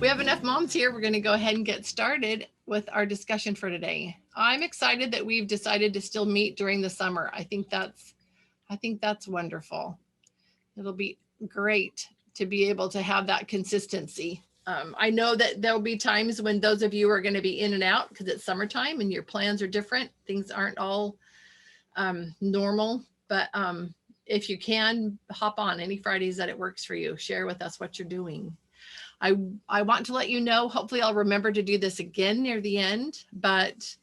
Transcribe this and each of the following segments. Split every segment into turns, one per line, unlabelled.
We have enough moms here. We're going to go ahead and get started with our discussion for today. I'm excited that we've decided to still meet during the summer. I think that's wonderful. It'll be great to be able to have that consistency. I know that there'll be times when those of you are going to be in and out because it's summertime and your plans are different. Things aren't all normal, but if you can, hop on any Fridays that it works for you. Share with us what you're doing. I want to let you know, hopefully I'll remember to do this again near the end, but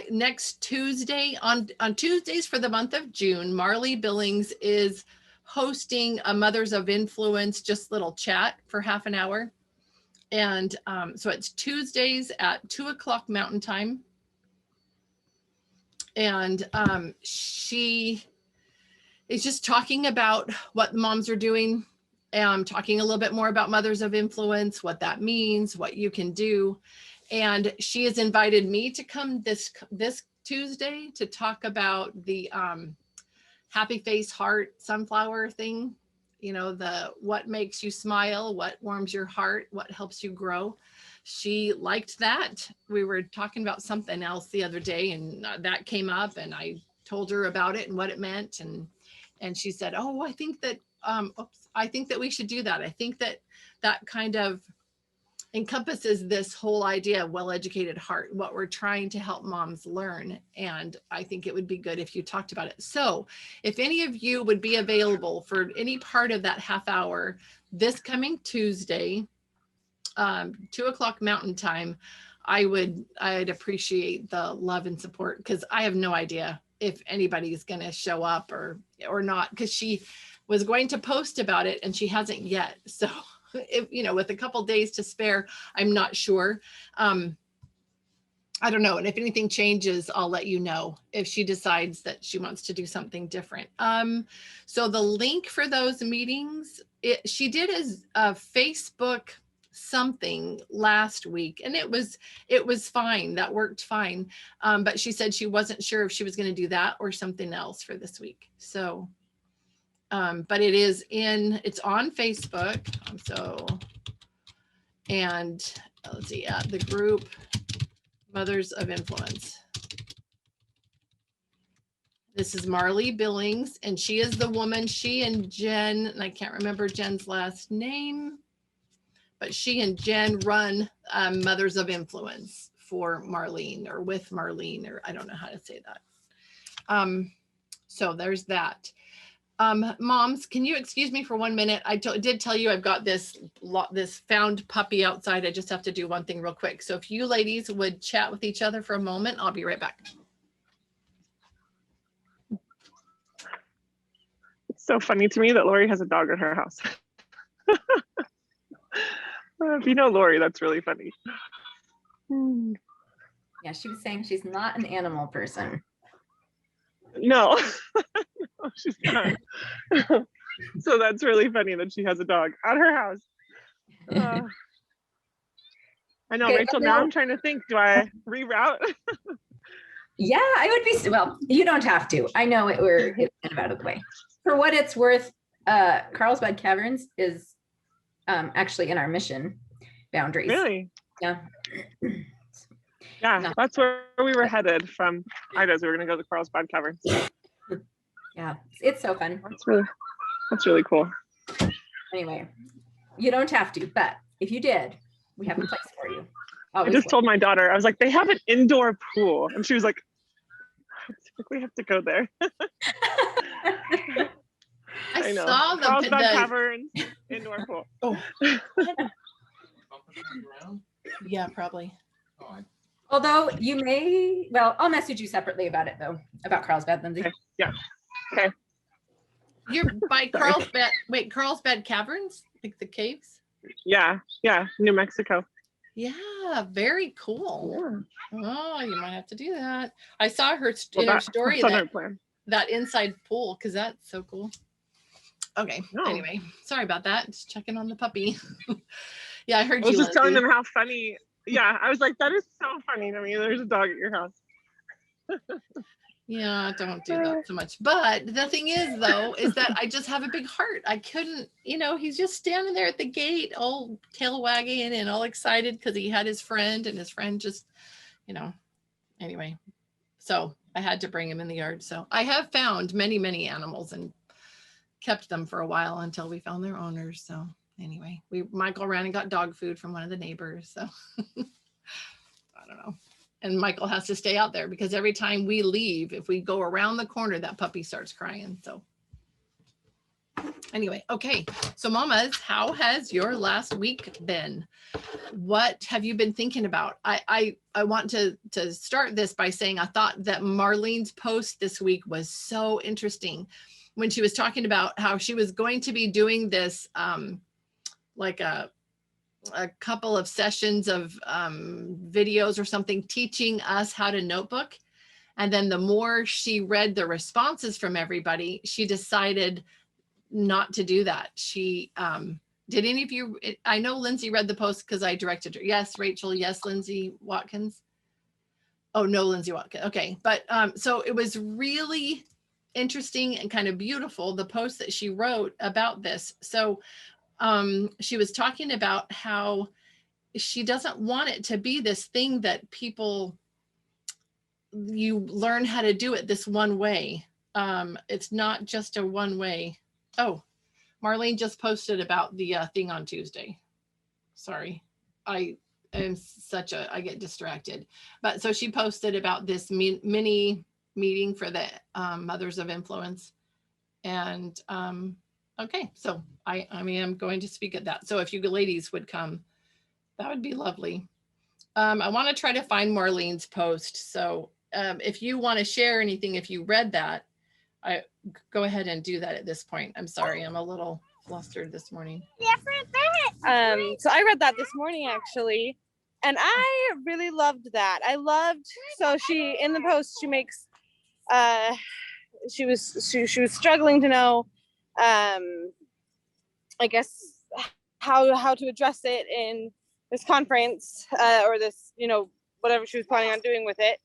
next Tuesday, on Tuesdays for the month of June, Marley Billings is hosting a Mothers of Influence, just little chat for half an hour. And so it's Tuesdays at 2:00 Mountain Time. And she is just talking about what moms are doing, talking a little bit more about Mothers of Influence, what that means, what you can do. And she has invited me to come this Tuesday to talk about the happy face heart sunflower thing, you know, what makes you smile, what warms your heart, what helps you grow. She liked that. We were talking about something else the other day and that came up and I told her about it and what it meant. And she said, oh, I think that, I think that we should do that. I think that kind of encompasses this whole idea of well-educated heart, what we're trying to help moms learn. And I think it would be good if you talked about it. So if any of you would be available for any part of that half hour, this coming Tuesday, 2:00 Mountain Time, I'd appreciate the love and support because I have no idea if anybody's going to show up or not, because she was going to post about it and she hasn't yet. So if, you know, with a couple days to spare, I'm not sure. I don't know. And if anything changes, I'll let you know if she decides that she wants to do something different. So the link for those meetings, she did a Facebook something last week and it was fine. That worked fine. But she said she wasn't sure if she was going to do that or something else for this week. So but it's on Facebook. And let's see, the group Mothers of Influence. This is Marley Billings, and she is the woman, she and Jen, and I can't remember Jen's last name, but she and Jen run Mothers of Influence for Marlene or with Marlene, or I don't know how to say that. So there's that. Moms, can you excuse me for 1 minute? I did tell you I've got this found puppy outside. I just have to do one thing real quick. So if you ladies would chat with each other for a moment, I'll be right back.
It's so funny to me that Lori has a dog at her house. If you know Lori, that's really funny.
Yeah, she was saying she's not an animal person.
No, no, she's not. So that's really funny that she has a dog at her house. I know, okay, Rachel, now I'm trying to think, do I reroute?
Yeah, I would be, well, you don't have to. I know we're kind of out of the way. For what it's worth, Carlsbad Caverns is actually in our mission boundaries.
Really?
Yeah.
Yeah, no. That's where we were headed from Ida's. We were going to go to the Carlsbad Caverns.
Yeah, it's so fun.
That's really cool.
Anyway, you don't have to, but if you did, we have a place for you.
I just told my daughter, I was like, they have an indoor pool. And she was like, I think we have to go there.
I know. Saw the
Carlsbad Caverns indoor pool.
Oh. Yeah, probably.
Although you may, well, I'll message you separately about it though, about Carlsbad, Lindsay.
Okay. Yeah. Okay.
You're by Carlsbad. Wait, Carlsbad Caverns, like the caves?
Yeah. Yeah. New Mexico.
Yeah. Very cool.
Yeah.
Oh, you might have to do that. I saw her in her story that inside pool, because that's so cool. Okay. No. Anyway, sorry about that. Just checking on the puppy. Yeah, I heard you.
I was just telling them how funny. Yeah, I was like, that is so funny to me. There's a dog at your house.
Yeah, don't do that so much. But the thing is, though, is that I just have a big heart. I couldn't, he's just standing there at the gate, all tail wagging and all excited because he had his friend, and his friend just, anyway. So I had to bring him in the yard. So I have found many, many animals and kept them for a while until we found their owners. So anyway, Michael ran and got dog food from one of the neighbors. So I don't know. And Michael has to stay out there because every time we leave, if we go around the corner, that puppy starts crying. So anyway, okay. So mamas, how has your last week been? What have you been thinking about? I want to start this by saying I thought that Marlene's post this week was so interesting when she was talking about how she was going to be doing this like a couple of sessions of videos or something teaching us how to notebook. And then the more she read the responses from everybody, she decided not to do that. She did any of you, I know Lindsay read the post because I directed her. Yes, Rachel. Yes, Lindsay Watkins. Oh, no, Lindsay Watkins. Okay. But so it was really interesting and kind of beautiful, the post that she wrote about this. So she was talking about how she doesn't want it to be this thing that you learn how to do it this one way. It's not just a one way. Oh, Marlene just posted about the thing on Tuesday. Sorry. I get distracted. But so she posted about this mini meeting for the Mothers of Influence. And okay, so I'm going to speak at that. So if you ladies would come, that would be lovely. I want to try to find Marlene's post. So if you want to share anything, if you read that, I go ahead and do that at this point. I'm sorry, I'm a little flustered this morning.
So I read that this morning actually, and I really loved that. So she, in the post, she makes she was struggling to know I guess how to address it in this conference or this, whatever she was planning on doing with it.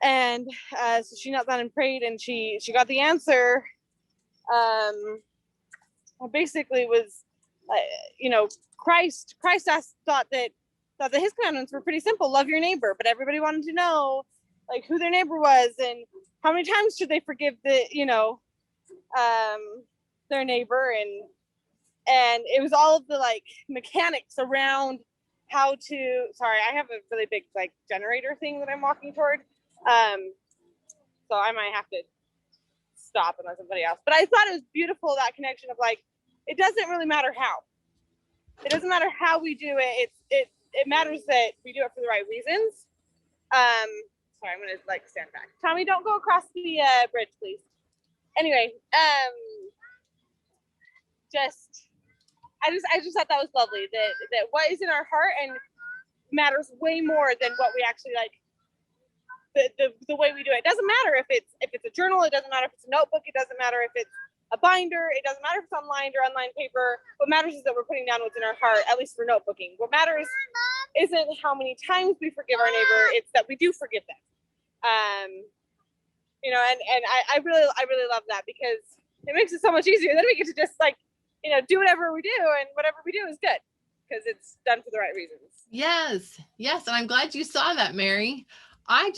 And so she knelt down and prayed, and she got the answer. Basically was, Christ thought that his commandments were pretty simple: love your neighbor. But everybody wanted to know, like, who their neighbor was and how many times should they forgive their neighbor, and it was all of the mechanics around how to. Sorry, I have a really big generator thing that I'm walking toward, so I might have to stop and let somebody else. But I thought it was beautiful, that connection of it doesn't really matter how. It doesn't matter how we do it. It matters that we do it for the right reasons. Sorry, I'm gonna stand back. Tommy, don't go across the bridge, please. Anyway, I just thought that was lovely. That what is in our heart and matters way more than what we actually the way we do it. It doesn't matter if it's a journal. It doesn't matter if it's a notebook. It doesn't matter if it's a binder. It doesn't matter if it's online or online paper. What matters is that we're putting down what's in our heart, at least for notebooking. What matters isn't how many times we forgive our neighbor. It's that we do forgive them. And I really love that, because it makes it so much easier. Then we get to just do whatever we do, and whatever we do is good because it's done for the right reasons.
Yes. And I'm glad you saw that, Mary. I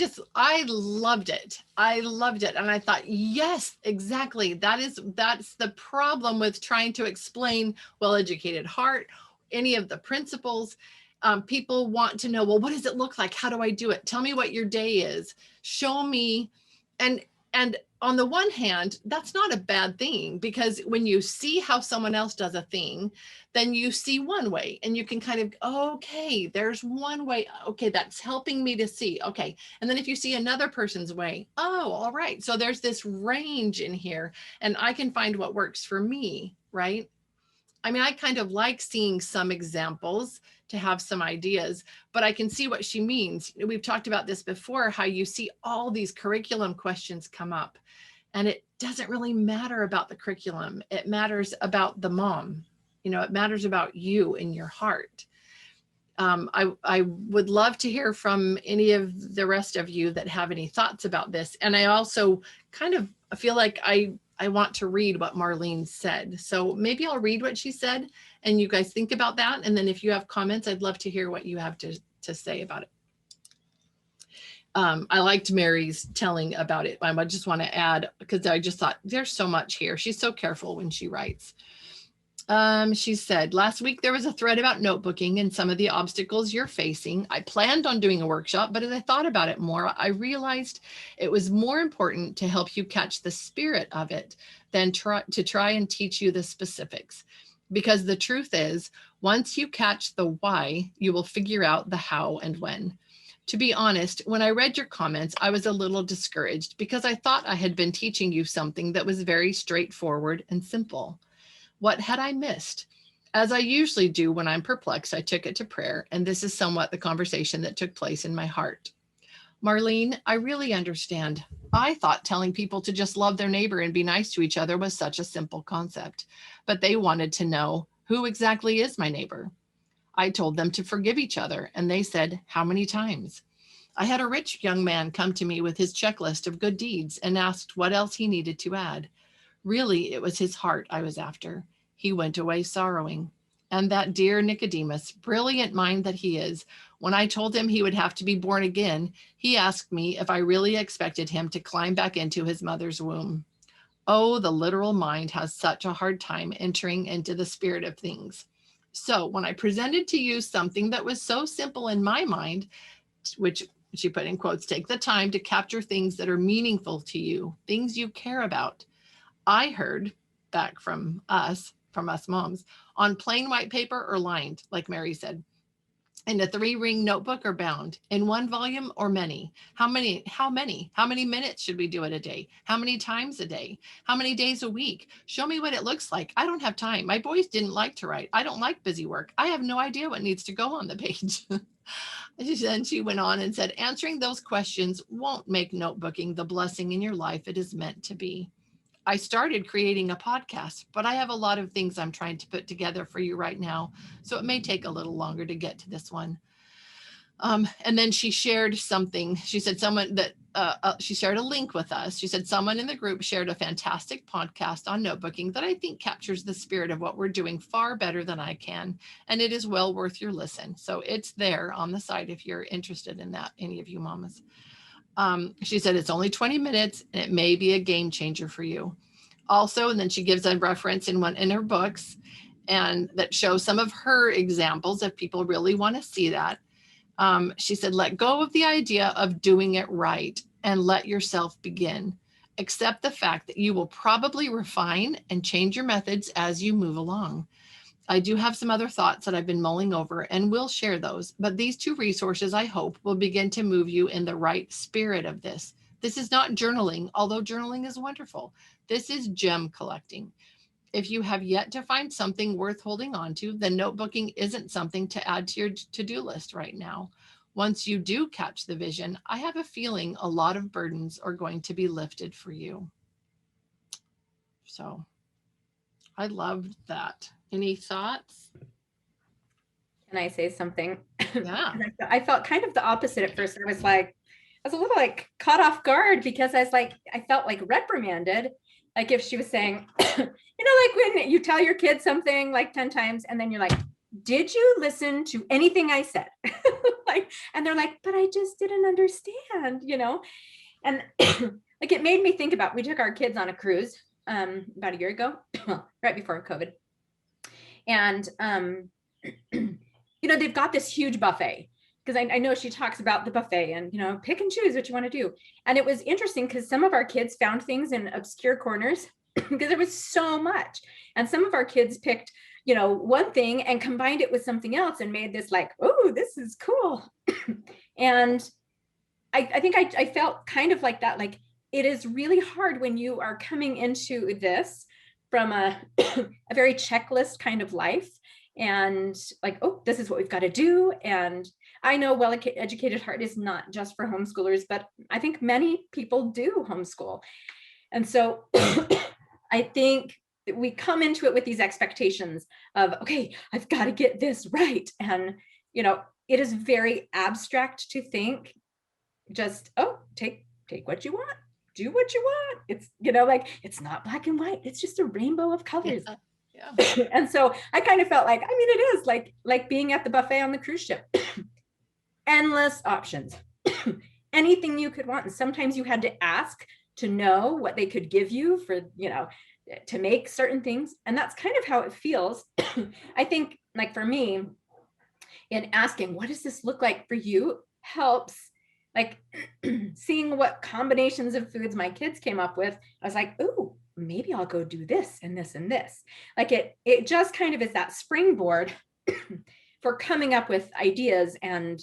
loved it. I loved it. And I thought, yes, exactly. That's the problem with trying to explain well-educated heart, any of the principles. People want to know, well, what does it look like? How do I do it? Tell me what your day is. Show me. And on the one hand, that's not a bad thing, because when you see how someone else does a thing, then you see one way and you can kind of, okay, there's one way. Okay, that's helping me to see. Okay. And then if you see another person's way, all right. So there's this range in here, and I can find what works for me, right? I mean, I kind of like seeing some examples to have some ideas, but I can see what she means. We've talked about this before, how you see all these curriculum questions come up, and it doesn't really matter about the curriculum. It matters about the mom. It matters about you and your heart. I would love to hear from any of the rest of you that have any thoughts about this. And I also kind of feel like I want to read what Marlene said. So maybe I'll read what she said and you guys think about that. And then if you have comments, I'd love to hear what you have to say about it. I liked Mary's telling about it. I just want to add, because I just thought there's so much here. She's so careful when she writes. She said, last week there was a thread about notebooking and some of the obstacles you're facing. I planned on doing a workshop, but as I thought about it more, I realized it was more important to help you catch the spirit of it than to try and teach you the specifics. Because the truth is, once you catch the why, you will figure out the how and when. To be honest, when I read your comments, I was a little discouraged because I thought I had been teaching you something that was very straightforward and simple. What had I missed? As I usually do when I'm perplexed, I took it to prayer, and this is somewhat the conversation that took place in my heart. Marlene, I really understand. I thought telling people to just love their neighbor and be nice to each other was such a simple concept, but they wanted to know, who exactly is my neighbor? I told them to forgive each other, and they said, how many times? I had a rich young man come to me with his checklist of good deeds and asked what else he needed to add. Really, it was his heart I was after. He went away sorrowing. And that dear Nicodemus, brilliant mind that he is, when I told him he would have to be born again, he asked me if I really expected him to climb back into his mother's womb. Oh, the literal mind has such a hard time entering into the spirit of things. So when I presented to you something that was so simple in my mind, which she put in quotes, take the time to capture things that are meaningful to you, things you care about. I heard back from us moms, on plain white paper or lined, like Mary said, in a 3-ring notebook or bound, in 1 volume or many. How many minutes should we do it a day? How many times a day? How many days a week? Show me what it looks like. I don't have time. My boys didn't like to write. I don't like busy work. I have no idea what needs to go on the page. Then she went on and said, answering those questions won't make notebooking the blessing in your life it is meant to be. I started creating a podcast, but I have a lot of things I'm trying to put together for you right now. So it may take a little longer to get to this one. And then she shared something. She said she shared a link with us. She said someone in the group shared a fantastic podcast on notebooking that I think captures the spirit of what we're doing far better than I can. And it is well worth your listen. So it's there on the site if you're interested in that, any of you mamas. She said it's only 20 minutes and it may be a game changer for you. Also, and then she gives a reference in her books and that shows some of her examples if people really want to see that. She said, let go of the idea of doing it right and let yourself begin. Accept the fact that you will probably refine and change your methods as you move along. I do have some other thoughts that I've been mulling over and will share those, but these 2 resources, I hope, will begin to move you in the right spirit of this. This is not journaling, although journaling is wonderful. This is gem collecting. If you have yet to find something worth holding on to, then notebooking isn't something to add to your to-do list right now. Once you do catch the vision, I have a feeling a lot of burdens are going to be lifted for you. So I loved that. Any thoughts?
Can I say something?
Yeah.
I felt kind of the opposite at first. I was a little like caught off guard because I felt like reprimanded. Like if she was saying, like when you tell your kids something like 10 times and then you're like, did you listen to anything I said? And they're like, but I just didn't understand, And like it made me think about, we took our kids on a cruise about a year ago, right before COVID. And, they've got this huge buffet because I know she talks about the buffet and, pick and choose what you want to do. And it was interesting because some of our kids found things in obscure corners because there was so much. And some of our kids picked, one thing and combined it with something else and made this like, oh, this is cool. And I think I felt kind of like that. Like it is really hard when you are coming into this from a very checklist kind of life and like, oh, this is what we've got to do. And I know well-educated heart is not just for homeschoolers, but I think many people do homeschool. And so I think we come into it with these expectations of, okay, I've got to get this right. And you know, it is very abstract to think just, oh, take what you want, do what you want. It's, you know, like, it's not black and white. It's just a rainbow of colors.
Yeah.
And so I kind of felt like, I mean, it is like being at the buffet on the cruise ship. Endless options. Anything you could want. And sometimes you had to ask to know what they could give you for, you know, to make certain things. And that's kind of how it feels. I think, like, for me, in asking, what does this look like for you, helps, like, seeing what combinations of foods my kids came up with. I was like, oh, maybe I'll go do this and this and this. Like, it just kind of is that springboard for coming up with ideas and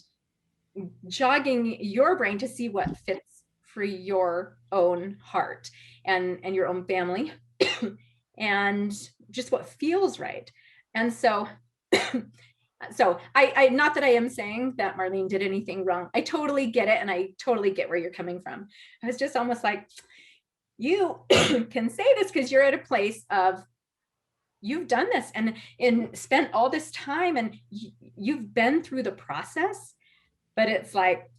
jogging your brain to see what fits for your own heart and your own family and just what feels right. And so I not that I am saying that Marlene did anything wrong. I totally get it, and I totally get where you're coming from. I was just almost like, you can say this because you're at a place of, you've done this and spent all this time, and you've been through the process. But it's like,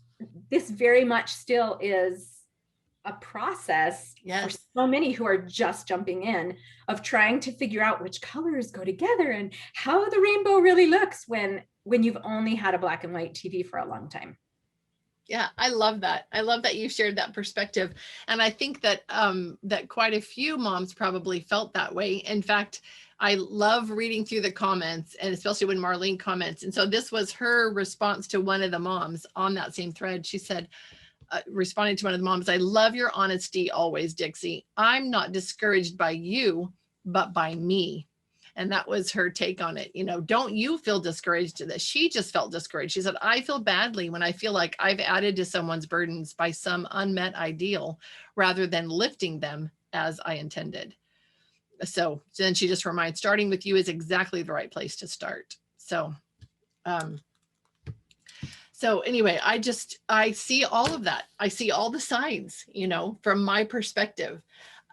this very much still is a process for so many who are just jumping in, of trying to figure out which colors go together and how the rainbow really looks when you've only had a black and white TV for a long time.
Yeah, I love that. I love that you shared that perspective. And I think that that quite a few moms probably felt that way. In fact, I love reading through the comments, and especially when Marlene comments. And so this was her response to one of the moms on that same thread. She said, responding to one of the moms, I love your honesty always, Dixie. I'm not discouraged by you, but by me. And that was her take on it. You know, don't you feel discouraged? That she just felt discouraged. She said, I feel badly when I feel like I've added to someone's burdens by some unmet ideal rather than lifting them as I intended. So then she just reminds, starting with you is exactly the right place to start. So, so anyway, I see all of that. I see all the signs, you know, from my perspective,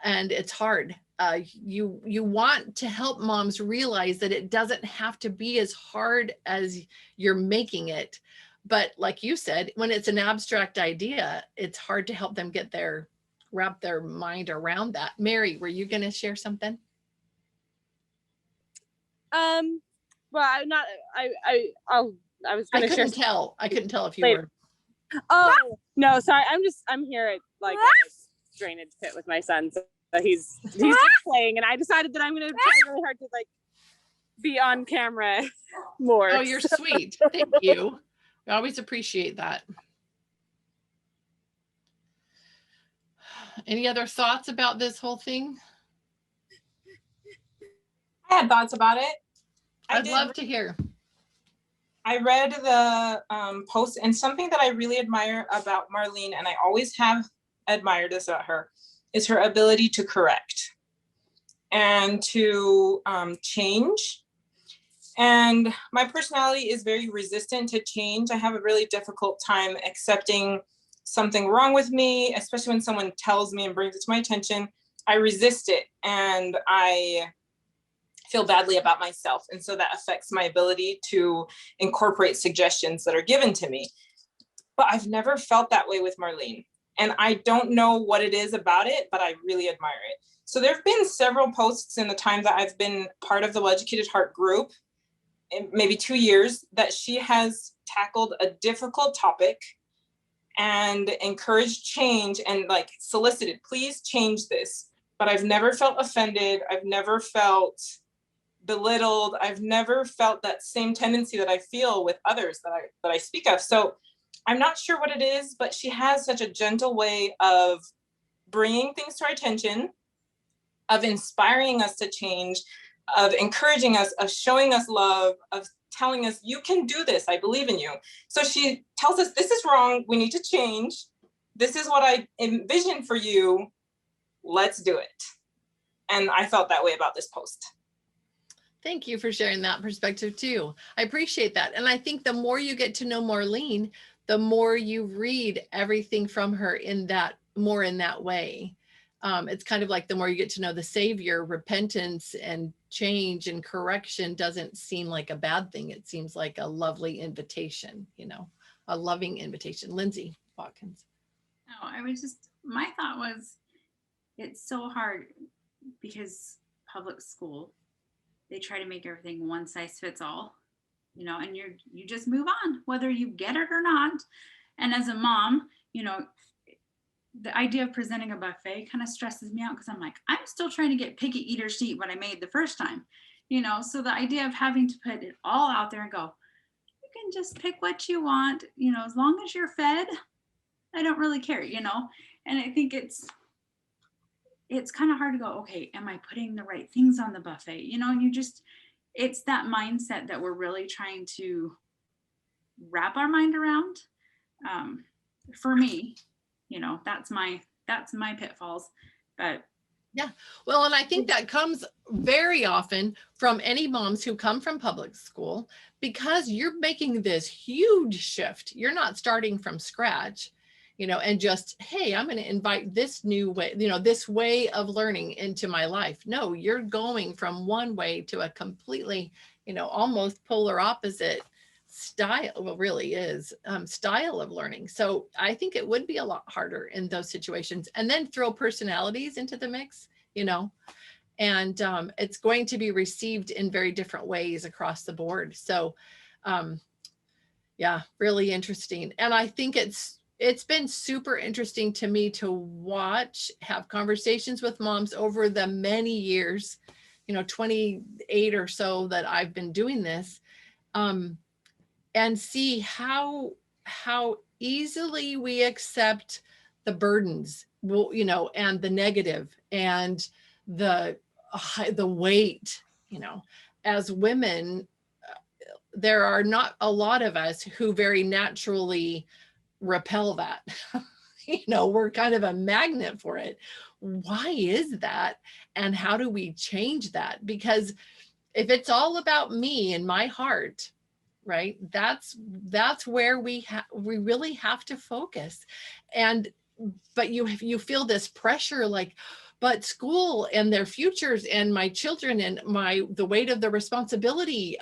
and it's hard. You want to help moms realize that it doesn't have to be as hard as you're making it. But like you said, when it's an abstract idea, it's hard to help them wrap their mind around that. Mary, were you going to share something?
Well, I'm not, I was going to share.
I couldn't tell if you were.
Oh, no, sorry. I'm here at like a drainage pit with my son. So he's just playing, and I decided that I'm going to try really hard to like be on camera more.
Oh, you're sweet. Thank you. We always appreciate that. Any other thoughts about this whole thing?
I had thoughts about it.
I'd love to hear.
I read the post, and something that I really admire about Marlene, and I always have admired this about her, is her ability to correct and to change. And my personality is very resistant to change. I have a really difficult time accepting something wrong with me, especially when someone tells me and brings it to my attention. I resist it, and I feel badly about myself. And so that affects my ability to incorporate suggestions that are given to me. But I've never felt that way with Marlene. And I don't know what it is about it, but I really admire it. So there have been several posts in the time that I've been part of the Well-Educated Heart group, in maybe 2 years, that she has tackled a difficult topic and encouraged change and like solicited, please change this. But I've never felt offended. I've never felt belittled. I've never felt that same tendency that I feel with others that I speak of. So I'm not sure what it is, but she has such a gentle way of bringing things to our attention, of inspiring us to change, of encouraging us, of showing us love, of telling us, you can do this, I believe in you. So she tells us, this is wrong, we need to change. This is what I envision for you, let's do it. And I felt that way about this post.
Thank you for sharing that perspective too. I appreciate that. And I think the more you get to know Marlene, the more you read everything from her in that way. It's kind of like the more you get to know the Savior, repentance and change and correction doesn't seem like a bad thing. It seems like a lovely invitation, a loving invitation. Lindsay Watkins.
No, I was just, my thought was, it's so hard because public school, they try to make everything one size fits all, and you just move on, whether you get it or not. And as a mom, the idea of presenting a buffet kind of stresses me out because I'm like, I'm still trying to get picky eaters to eat what I made the first time, so the idea of having to put it all out there and go, you can just pick what you want, as long as you're fed, I don't really care, and I think it's kind of hard to go, okay, am I putting the right things on the buffet? And it's that mindset that we're really trying to wrap our mind around. For me, that's my pitfalls, but
yeah. Well, and I think that comes very often from any moms who come from public school, because you're making this huge shift. You're not starting from scratch, and just, hey, I'm going to invite this new way, this way of learning into my life. No, you're going from one way to a completely, almost polar opposite style, well, really is style of learning. So I think it would be a lot harder in those situations. And then throw personalities into the mix, and it's going to be received in very different ways across the board. So yeah, really interesting. And I think it's been super interesting to me to have conversations with moms over the many years, 28 or so that I've been doing this, and see how easily we accept the burdens, and the negative and the weight, as women. There are not a lot of us who very naturally repel that. We're kind of a magnet for it. Why is that? And how do we change that? Because if it's all about me and my heart, right, that's where we really have to focus. But you feel this pressure, like, but school and their futures and my children and the weight of the responsibility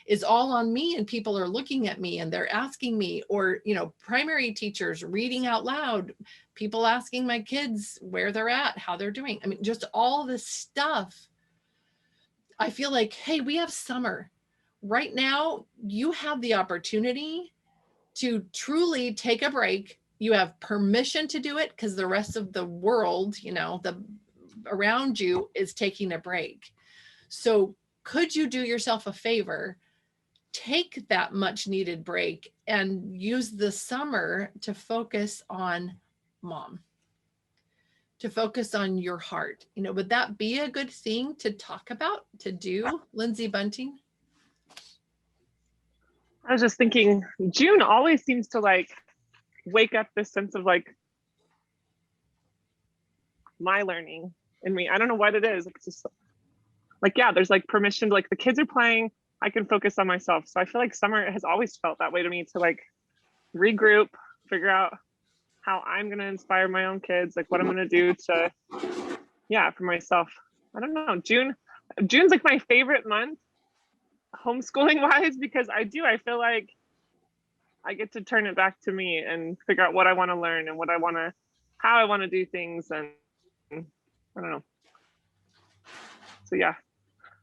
is all on me, and people are looking at me and they're asking me, or, primary teachers reading out loud, people asking my kids where they're at, how they're doing. I mean, just all this stuff. I feel like, hey, we have summer right now. You have the opportunity to truly take a break. You have permission to do it because the rest of the world, around you is taking a break. So could you do yourself a favor, take that much needed break and use the summer to focus on mom, to focus on your heart? Would that be a good thing to talk about, to do, Lindsay Bunting?
I was just thinking, June always seems to wake up this sense of my learning in me. I don't know what it is. It's just yeah, there's permission, the kids are playing, I can focus on myself. So I feel like summer has always felt that way to me, to regroup, figure out how I'm going to inspire my own kids, what I'm going to do to, for myself. I don't know. June's my favorite month homeschooling wise, because I feel like I get to turn it back to me and figure out what I want to learn and how I want to do things. And I don't know. So yeah,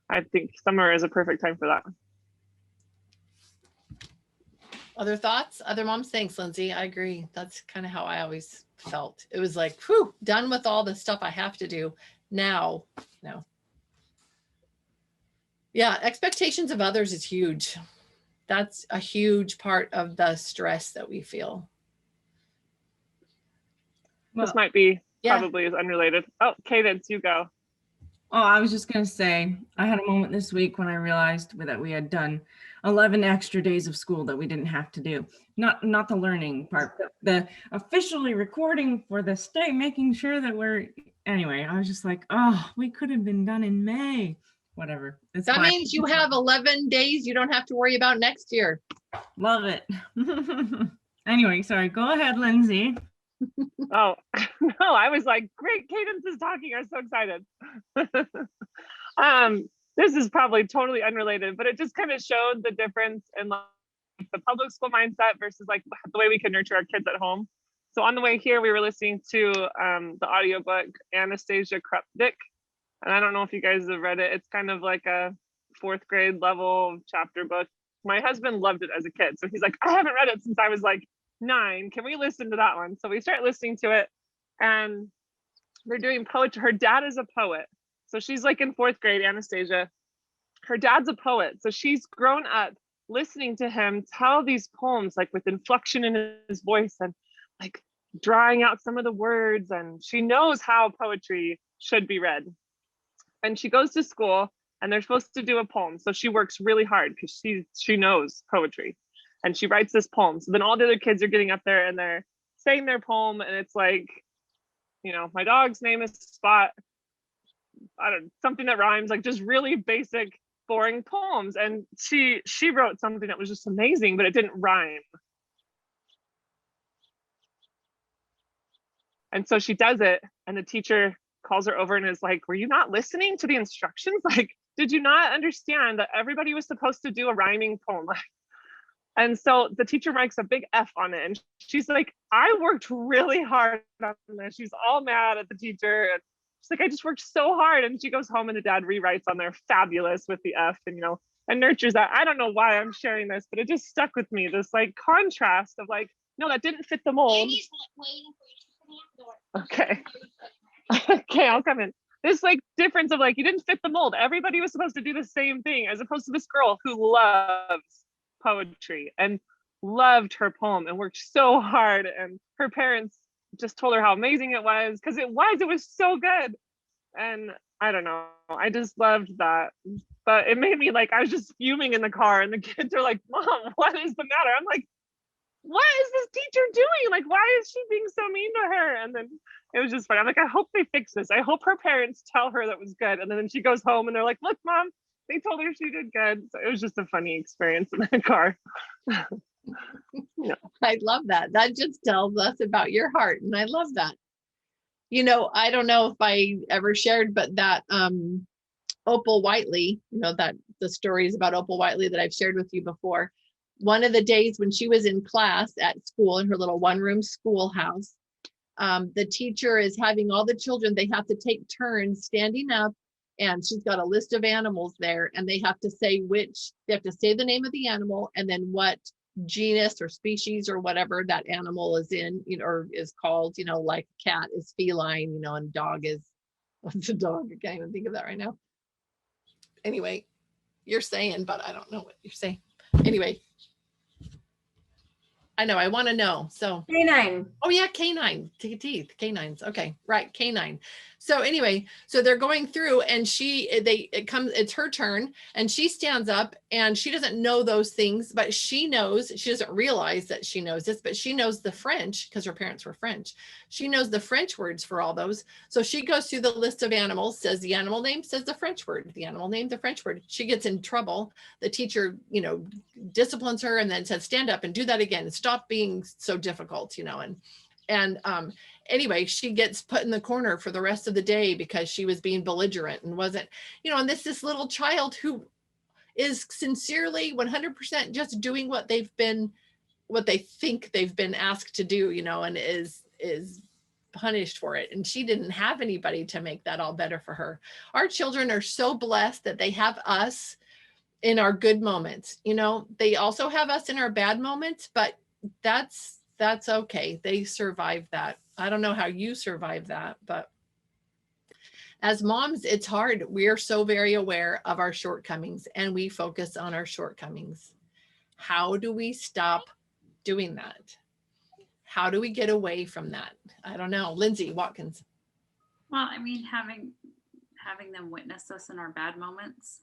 I think summer is a perfect time for that.
Other thoughts? Other moms? Thanks, Lindsay. I agree. That's kind of how I always felt. It was like, whew, done with all the stuff I have to do now. No. Yeah, expectations of others is huge. That's a huge part of the stress that we feel.
This might be probably is unrelated. Oh, Cadence, you go.
Oh, I was just going to say, I had a moment this week when I realized that we had done 11 extra days of school that we didn't have to do. Not the learning part, but the officially recording for the state, making sure that anyway, I was just like, oh, we could have been done in May. Whatever.
That means you have 11 days you don't have to worry about next year.
Love it. Anyway, sorry. Go ahead, Lindsay.
Oh, no, I was like, great, Cadence is talking. I'm so excited. this is probably totally unrelated, but it just kind of showed the difference in like the public school mindset versus like the way we can nurture our kids at home. So on the way here, we were listening to the audiobook Anastasia Krupnik. And I don't know if you guys have read it. It's kind of like a 4th grade level chapter book. My husband loved it as a kid. So he's like, I haven't read it since I was like 9. Can we listen to that one? So we start listening to it, and they're doing poetry. Her dad is a poet. So she's like in 4th grade, Anastasia. Her dad's a poet. So she's grown up listening to him tell these poems, like with inflection in his voice and like drawing out some of the words. And she knows how poetry should be read. And she goes to school and they're supposed to do a poem. So she works really hard because she knows poetry, and she writes this poem. So then all the other kids are getting up there and they're saying their poem, and it's like, you know, my dog's name is Spot. I don't know, something that rhymes, like just really basic, boring poems. And she wrote something that was just amazing, but it didn't rhyme. And so she does it, and the teacher calls her over and is like, were you not listening to the instructions? Like, did you not understand that everybody was supposed to do a rhyming poem? And so the teacher writes a big F on it. And she's like, I worked really hard on this. She's all mad at the teacher. And she's like, I just worked so hard. And she goes home and the dad rewrites on there fabulous with the F, and, you know, and nurtures that. I don't know why I'm sharing this, but it just stuck with me. This like contrast of like, no, that didn't fit the mold. Okay. Okay, I'll come in. This like difference of like, you didn't fit the mold. Everybody was supposed to do the same thing, as opposed to this girl who loves poetry and loved her poem and worked so hard. And her parents just told her how amazing it was, because it was so good. And I don't know, I just loved that. But it made me like, I was just fuming in the car, and the kids are like, Mom, what is the matter? I'm like, what is this teacher doing? Like, why is she being so mean to her? And then it was just funny. I'm like, I hope they fix this. I hope her parents tell her that was good. And then she goes home and they're like, look, Mom, they told her she did good. So it was just a funny experience in the car.
No, I love that. That just tells us about your heart. And I love that. You know, I don't know if I ever shared, but that Opal Whiteley, you know, that the stories about Opal Whiteley that I've shared with you before. One of the days when she was in class at school in her little one-room schoolhouse, the teacher is having all the children, they have to take turns standing up, and she's got a list of animals there, and they have to say the name of the animal and then what genus or species or whatever that animal is in, you know, or is called, you know, like cat is feline, you know, and dog is, what's a dog? I can't even think of that right now. Anyway, you're saying, but I don't know what you're saying. Anyway, I know, I want to know. So
Canine.
Oh yeah, canine, teeth, canines. Okay, right, canine. So anyway, so they're going through, and it's her turn, and she stands up, and she doesn't know those things, but she doesn't realize that she knows this, but she knows the French because her parents were French. She knows the French words for all those. So she goes through the list of animals, says the animal name, says the French word, the animal name, the French word. She gets in trouble. The teacher, you know, disciplines her and then says, stand up and do that again. Stop being so difficult, you know, and anyway, she gets put in the corner for the rest of the day because she was being belligerent and wasn't, you know, and this little child who is sincerely 100% just doing what they think they've been asked to do, you know, and is punished for it. And she didn't have anybody to make that all better for her. Our children are so blessed that they have us in our good moments. You know, they also have us in our bad moments, but that's okay. They survive that. I don't know how you survive that, but as moms, it's hard. We are so very aware of our shortcomings, and we focus on our shortcomings. How do we stop doing that? How do we get away from that? I don't know. Lindsay Watkins.
Well, I mean, having them witness us in our bad moments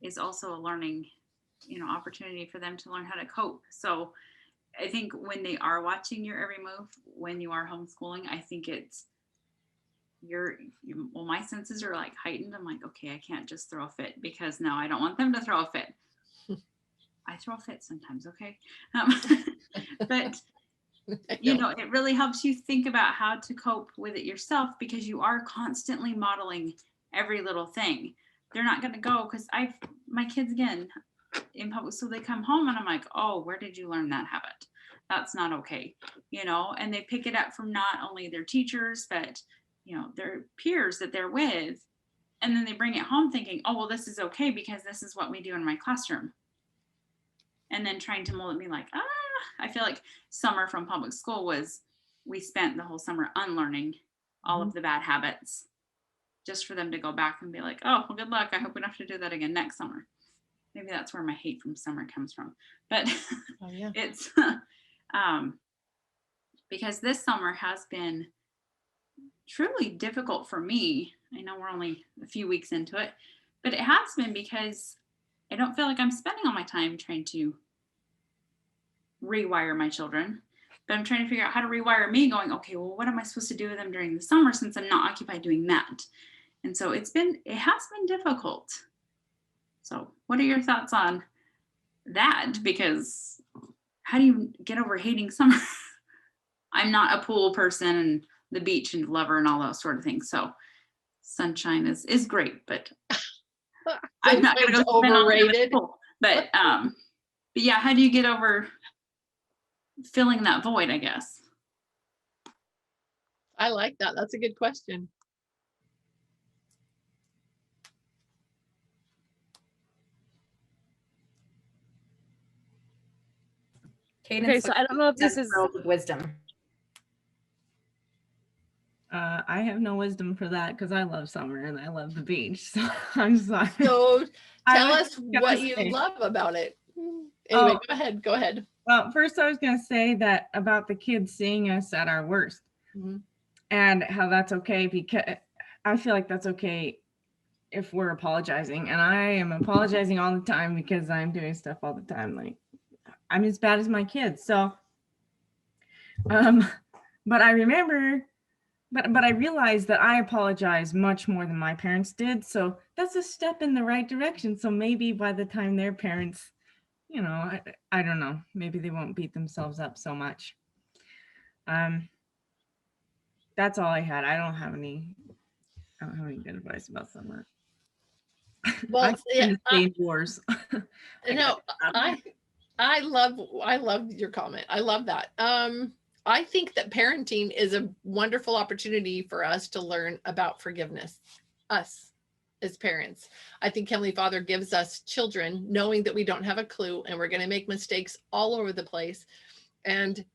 is also a learning, you know, opportunity for them to learn how to cope. So I think when they are watching your every move, when you are homeschooling, I think it's well, my senses are like heightened. I'm like, okay, I can't just throw a fit, because now I don't want them to throw a fit. I throw a fit sometimes. Okay. But you know, it really helps you think about how to cope with it yourself, because you are constantly modeling every little thing. they're not going to go because my kids again in public school, they come home and I'm like, oh, where did you learn that habit? That's not okay, and they pick it up from not only their teachers, but, their peers that they're with. And then they bring it home thinking, oh, well, this is okay because this is what we do in my classroom. And then trying to mold it, be like, I feel like summer from public school we spent the whole summer unlearning all of the bad habits just for them to go back and be like, oh, well, good luck. I hope we don't have to do that again next summer. Maybe that's where my hate from summer comes from. But it's because this summer has been truly difficult for me. I know we're only a few weeks into it, but it has been because I don't feel like I'm spending all my time trying to rewire my children, but I'm trying to figure out how to rewire me, going, okay, well, what am I supposed to do with them during the summer since I'm not occupied doing that? And so it has been difficult. So what are your thoughts on that? Because how do you get over hating summer? I'm not a pool person and the beach and lover and all those sort of things. So sunshine is great, but I'm not going to go overrated. But yeah, how do you get over filling that void, I guess?
I like that. That's a good question.
Cadence,
Okay, so I don't know if this is
wisdom.
I have no wisdom for that because I love summer and I love the beach. So I'm sorry.
So tell
I
us what you love about it. Anyway, go ahead.
Well, first I was going to say that about the kids seeing us at our worst and how that's okay, because I feel like that's okay if we're apologizing, and I am apologizing all the time because I'm doing stuff all the time. Like I'm as bad as my kids. So, but I remember, but I realized that I apologize much more than my parents did. So that's a step in the right direction. So maybe by the time their parents, I don't know, maybe they won't beat themselves up so much. That's all I had. I don't have any good advice about summer.
Well,
wars.
No, I love your comment. I love that. I think that parenting is a wonderful opportunity for us to learn about forgiveness, us as parents. I think Heavenly Father gives us children knowing that we don't have a clue and we're going to make mistakes all over the place. And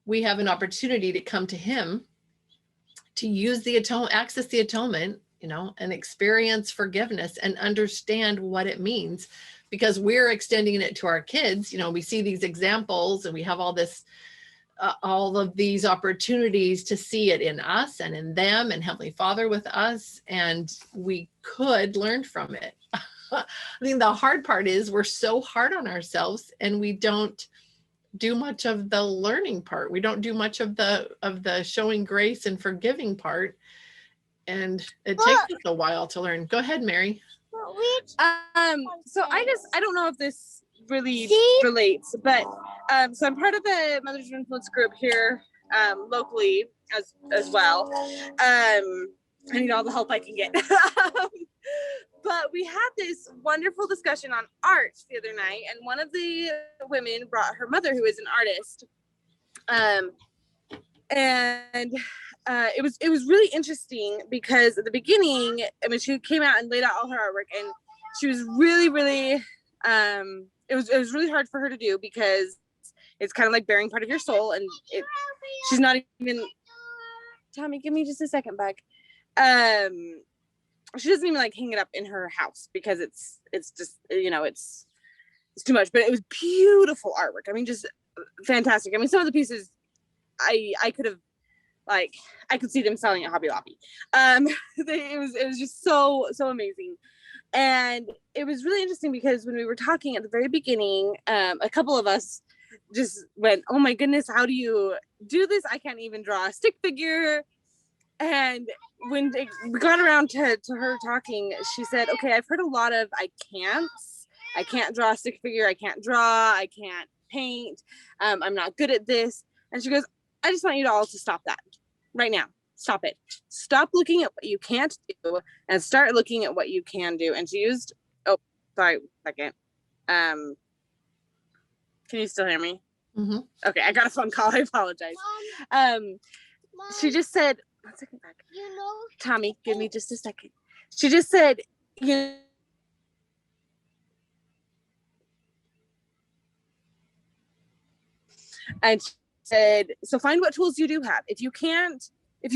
we have an opportunity to come to Him to use access the atonement, and experience forgiveness and understand what it means, because we're extending it to our kids. We see these examples and we have all of these opportunities to see it in us and in them, and Heavenly Father with us, and we could learn from it. I think the hard part is we're so hard on ourselves and we don't do much of the learning part. We don't do much of the showing grace and forgiving part. And it takes us a while to learn. Go ahead, Mary.
So I don't know if this really relates, but so I'm part of the Mothers of Influence group here locally as well. I need all the help I can get. But we had this wonderful discussion on art the other night, and one of the women brought her mother, who is an artist, and it was really interesting because at the beginning, she came out and laid out all her artwork, and she was really it was really hard for her to do because it's kind of like bearing part of your soul, and she's not even. Tommy, give me just a second, bug. She doesn't even hang it up in her house because it's just it's too much. But it was beautiful artwork. Just fantastic. Some of the pieces I could have I could see them selling at Hobby Lobby. It was just so amazing. And it was really interesting because when we were talking at the very beginning, a couple of us just went, oh my goodness, how do you do this? I can't even draw a stick figure. And when we got around to her talking, she said, okay, I've heard a lot of I can't draw a stick figure. I can't draw. I can't paint. I'm not good at this. And she goes, I just want you to all to stop that right now. stop it. Stop looking at what you can't do and start looking at what you can do. And she used, oh, sorry, second. Can you still hear me?
Mm-hmm.
Okay, I got a phone call. I apologize.
Mom,
She just said, one second back.
you know,
Tommy, give me just a second. She just said, you and she said, so find what tools you do have. If you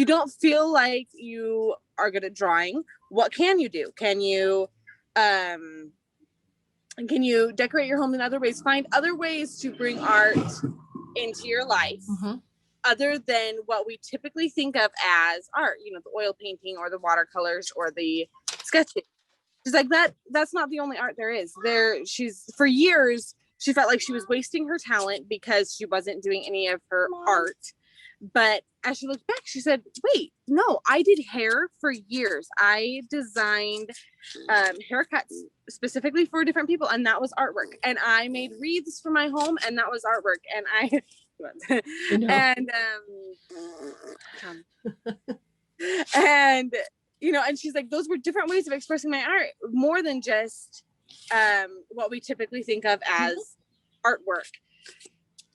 don't feel like you are good at drawing, what can you do? Can you decorate your home in other ways? Find other ways to bring art into your life.
Mm-hmm.
Other than what we typically think of as art, you know, the oil painting or the watercolors or the sketching. She's like, that's not the only art there is. For years, she felt like she was wasting her talent because she wasn't doing any of her art. But as she looked back, she said, wait, no, I did hair for years. I designed haircuts specifically for different people, and that was artwork. And I made wreaths for my home, and that was artwork. And and you know, and she's like, those were different ways of expressing my art, more than just what we typically think of as artwork.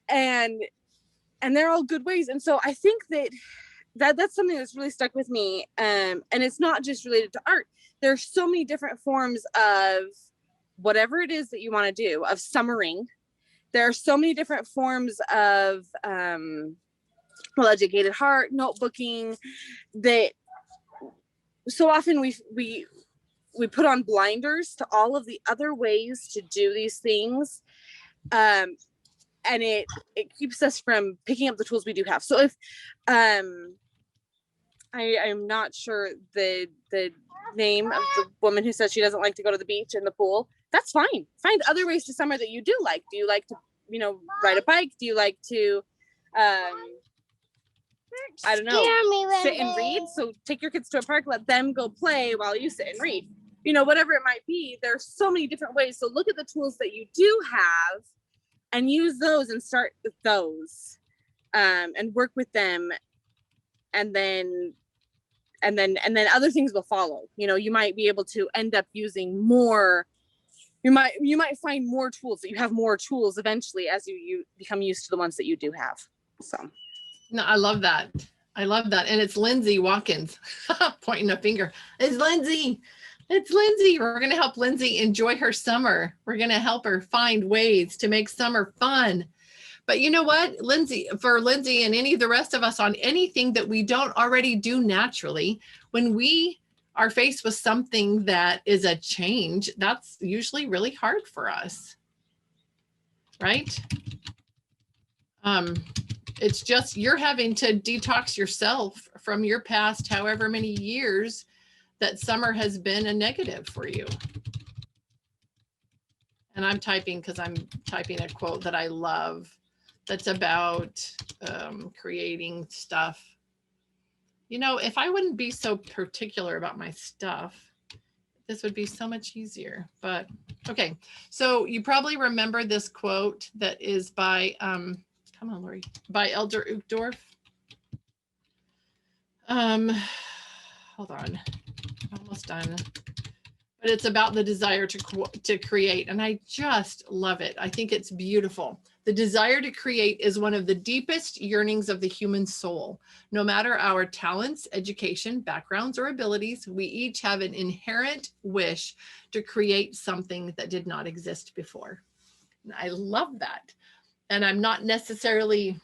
And they're all good ways. And so I think that's something that's really stuck with me. And it's not just related to art. There's so many different forms of whatever it is that you want to do, of summering. There are so many different forms of well-educated heart, notebooking, that so often we put on blinders to all of the other ways to do these things. And it keeps us from picking up the tools we do have. So if I'm not sure the name of the woman who says she doesn't like to go to the beach and the pool, that's fine. Find other ways to summer that you do like. Do you like to, you know, ride a bike? Do you like to I don't know, sit and read? So take your kids to a park, let them go play while you sit and read. You know, whatever it might be, there's so many different ways. So look at the tools that you do have and use those and start with those, and work with them. And then other things will follow. You know, you might be able to end up using more. You might find more tools, that you have more tools eventually as you become used to the ones that you do have. So.
No, I love that. I love that. And it's Lindsay Watkins pointing a finger. It's Lindsay. It's Lindsay. We're going to help Lindsay enjoy her summer. We're going to help her find ways to make summer fun. But you know what, for Lindsay and any of the rest of us, on anything that we don't already do naturally, when we are faced with something that is a change, that's usually really hard for us, right? It's just, you're having to detox yourself from your past, however many years that summer has been a negative for you. And I'm typing because I'm typing a quote that I love that's about creating stuff. You know, if I wouldn't be so particular about my stuff, this would be so much easier. But okay, so you probably remember this quote that is by, come on, Lori, by Elder Uchtdorf. Hold on, almost done. But it's about the desire to create, and I just love it. I think it's beautiful. The desire to create is one of the deepest yearnings of the human soul. No matter our talents, education, backgrounds, or abilities, we each have an inherent wish to create something that did not exist before. And I love that. And I'm not necessarily,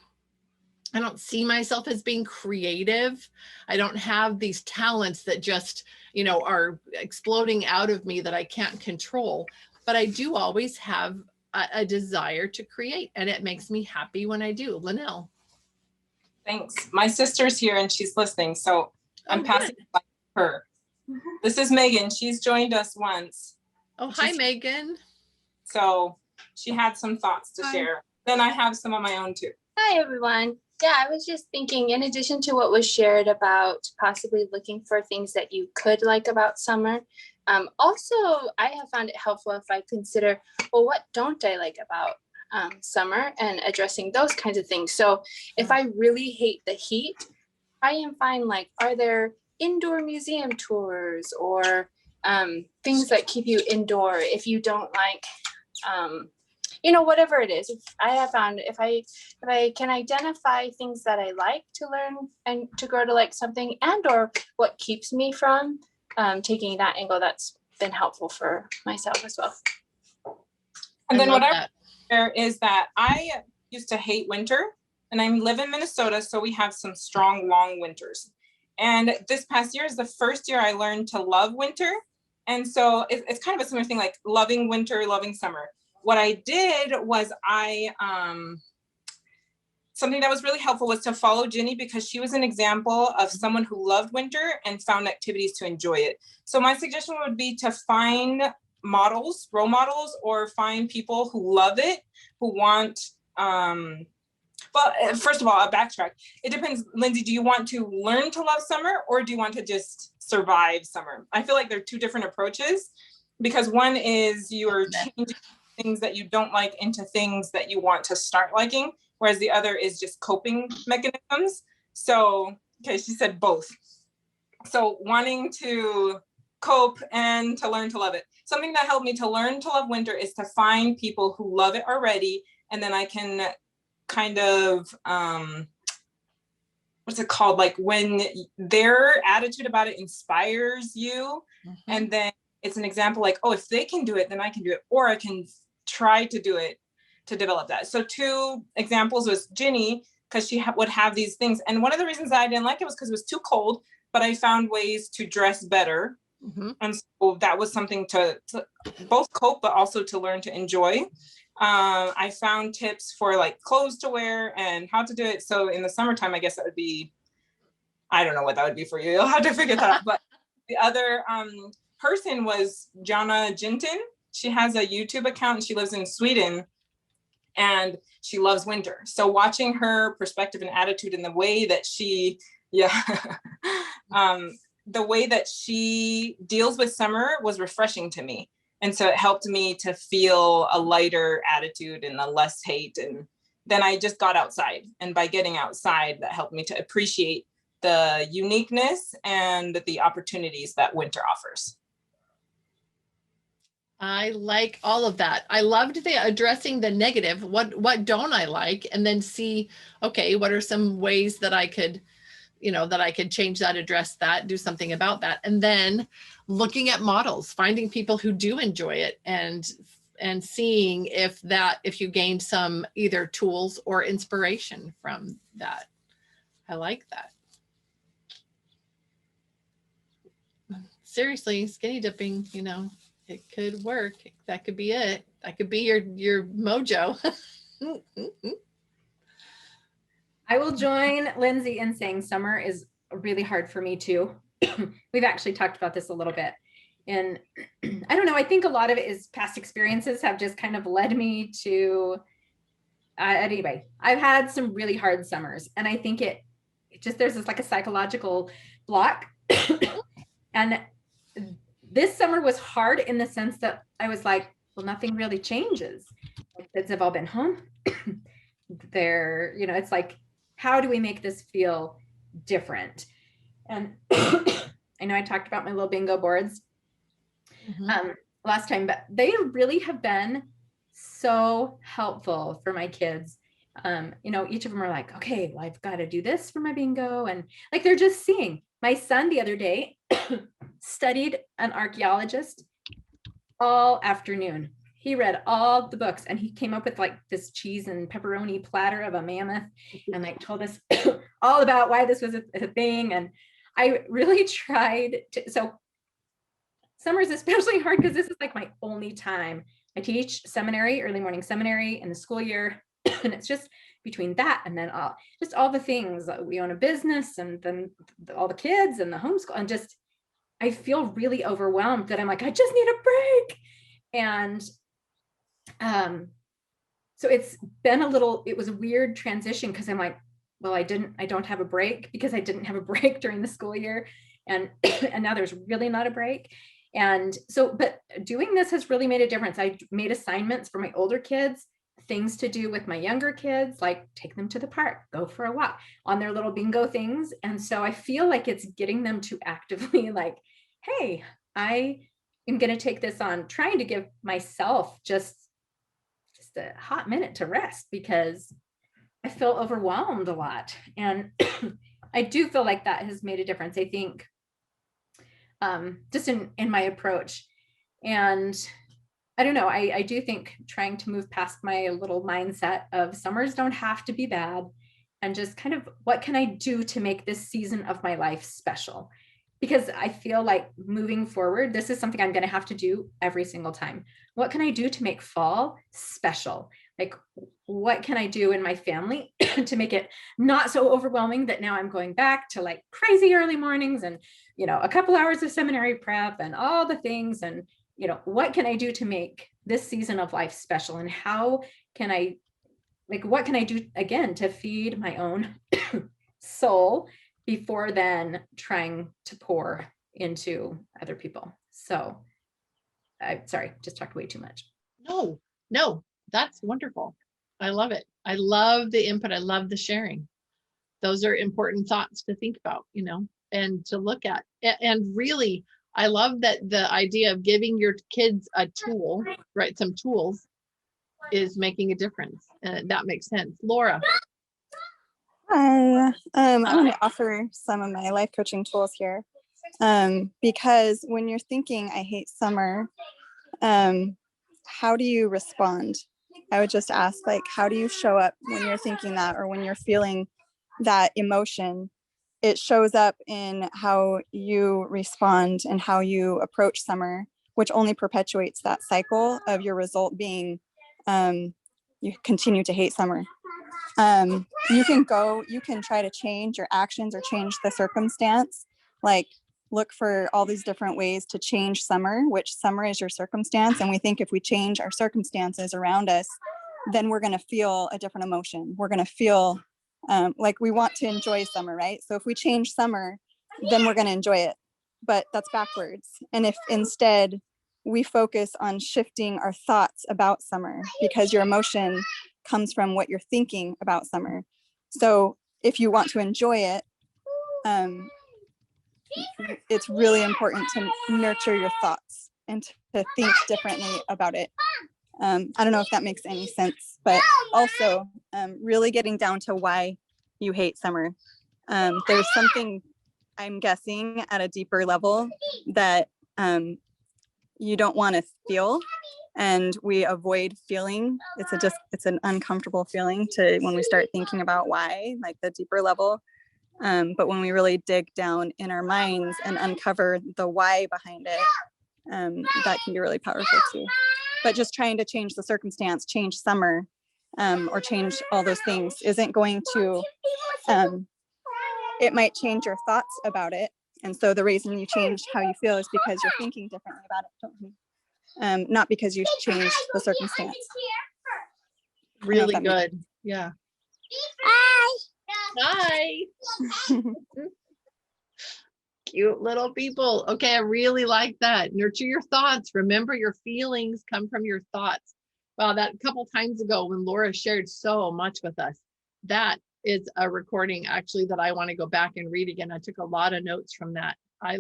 I don't see myself as being creative. I don't have these talents that just, you know, are exploding out of me that I can't control. But I do always have a desire to create, and it makes me happy when I do. Linnell.
Thanks. My sister's here and she's listening, so I'm passing it by her. This is Megan. She's joined us once.
Oh, hi, Megan.
So she had some thoughts to share. Then I have some of my own too.
Hi, everyone. Yeah, I was just thinking, in addition to what was shared about possibly looking for things that you could like about summer, also, I have found it helpful if I consider, well, what don't I like about summer, and addressing those kinds of things. So if I really hate the heat, I am fine. Like, are there indoor museum tours or things that keep you indoor if you don't like, whatever it is. If I have found if I can identify things that I like to learn and to grow to like something, and or what keeps me from taking that angle, that's been helpful for myself as well.
And then
love
what I
that.
share is that I used to hate winter, and I live in Minnesota, so we have some strong, long winters. And this past year is the first year I learned to love winter. And so it's kind of a similar thing, like loving winter, loving summer. What I did was something that was really helpful was to follow Ginny, because she was an example of someone who loved winter and found activities to enjoy it. So my suggestion would be to find models, role models, or find people who love it, who want, well, first of all, I'll backtrack. It depends, Lindsay, do you want to learn to love summer, or do you want to just survive summer? I feel like they're two different approaches, because one is you're changing things that you don't like into things that you want to start liking, whereas the other is just coping mechanisms. So, okay, she said both. So wanting to cope and to learn to love it. Something that helped me to learn to love winter is to find people who love it already, and then I can kind of, what's it called? Like when their attitude about it inspires you, and then it's an example like, oh, if they can do it, then I can do it, or I can try to do it to develop that. So two examples was Ginny, because she would have these things. And one of the reasons that I didn't like it was because it was too cold, but I found ways to dress better. And so that was something to both cope, but also to learn to enjoy. I found tips for like clothes to wear and how to do it. So in the summertime, I guess that would be, I don't know what that would be for you. You'll have to figure that out. But the other person was Jana Jinton. She has a YouTube account and she lives in Sweden, and she loves winter. So watching her perspective and attitude and the way that she, the way that she deals with summer was refreshing to me. And so it helped me to feel a lighter attitude and a less hate. And then I just got outside. And by getting outside, that helped me to appreciate the uniqueness and the opportunities that winter offers.
I like all of that. I loved the addressing the negative. What don't I like? And then see, okay, what are some ways that I could, that I could change that, address that, do something about that. And then looking at models, finding people who do enjoy it, and seeing if you gained some either tools or inspiration from that. I like that. Seriously, skinny dipping, it could work. That could be it. That could be your mojo.
I will join Lindsay in saying summer is really hard for me too. We've actually talked about this a little bit. And I don't know, I think a lot of it is past experiences have just kind of led me to, anyway, I've had some really hard summers, and I think it just, there's this like a psychological block. And this summer was hard in the sense that I was like, well, nothing really changes. My kids have all been home. They're, it's like, how do we make this feel different? And I know I talked about my little bingo boards last time, but they really have been so helpful for my kids. Each of them are like, okay, well, I've got to do this for my bingo. And like, they're just seeing. My son the other day studied an archaeologist all afternoon. He read all the books, and he came up with like this cheese and pepperoni platter of a mammoth, and like told us all about why this was a thing. And I really tried to, so summer is especially hard because this is like my only time. I teach seminary, early morning seminary in the school year. And it's just between that and then all the things. We own a business, and then all the kids and the homeschool, and just, I feel really overwhelmed that I'm like, I just need a break. And so it's been it was a weird transition, because I'm like, well, I don't have a break because I didn't have a break during the school year. And now there's really not a break. And so, but doing this has really made a difference. I made assignments for my older kids, things to do with my younger kids, like take them to the park, go for a walk on their little bingo things. And so I feel like it's getting them to actively like, hey, I am going to take this on, trying to give myself just a hot minute to rest because I feel overwhelmed a lot. And I do feel like that has made a difference, I think, just in my approach. And I don't know, I do think trying to move past my little mindset of summers don't have to be bad, and just kind of what can I do to make this season of my life special? Because I feel like moving forward, this is something I'm going to have to do every single time. What can I do to make fall special? Like, what can I do in my family to make it not so overwhelming that now I'm going back to like crazy early mornings and, you know, a couple hours of seminary prep and all the things. And, you know, what can I do to make this season of life special? And how can I, like, what can I do again to feed my own soul before then trying to pour into other people? So I'm sorry, just talked way too much.
No, that's wonderful. I love it. I love the input. I love the sharing. Those are important thoughts to think about, you know, and to look at. And really, I love that the idea of giving your kids a tool, right? Some tools is making a difference. And that makes sense. Laura.
Hi, I'm going to offer some of my life coaching tools here, because when you're thinking, I hate summer, how do you respond? I would just ask, like, how do you show up when you're thinking that, or when you're feeling that emotion? It shows up in how you respond and how you approach summer, which only perpetuates that cycle of your result being you continue to hate summer. You can try to change your actions or change the circumstance, like look for all these different ways to change summer, which summer is your circumstance. And we think if we change our circumstances around us, then we're going to feel a different emotion. We're going to feel like we want to enjoy summer, right? So if we change summer, then we're going to enjoy it, but that's backwards. And if instead we focus on shifting our thoughts about summer, because your emotion comes from what you're thinking about summer. So if you want to enjoy it, it's really important to nurture your thoughts and to think differently about it. I don't know if that makes any sense, but also really getting down to why you hate summer. There's something, I'm guessing, at a deeper level that you don't want to feel, and we avoid feeling. It's an uncomfortable feeling when we start thinking about why, like the deeper level. But when we really dig down in our minds and uncover the why behind it, that can be really powerful too. But just trying to change the circumstance, change summer, or change all those things isn't going to, it might change your thoughts about it. And so the reason you change how you feel is because you're thinking differently about it, not because you've changed the circumstance.
Really good. Yeah. Hi. Cute little people. Okay, I really like that. Nurture your thoughts. Remember, your feelings come from your thoughts. Wow, that a couple times ago when Laura shared so much with us, that is a recording actually that I want to go back and read again. I took a lot of notes from that. I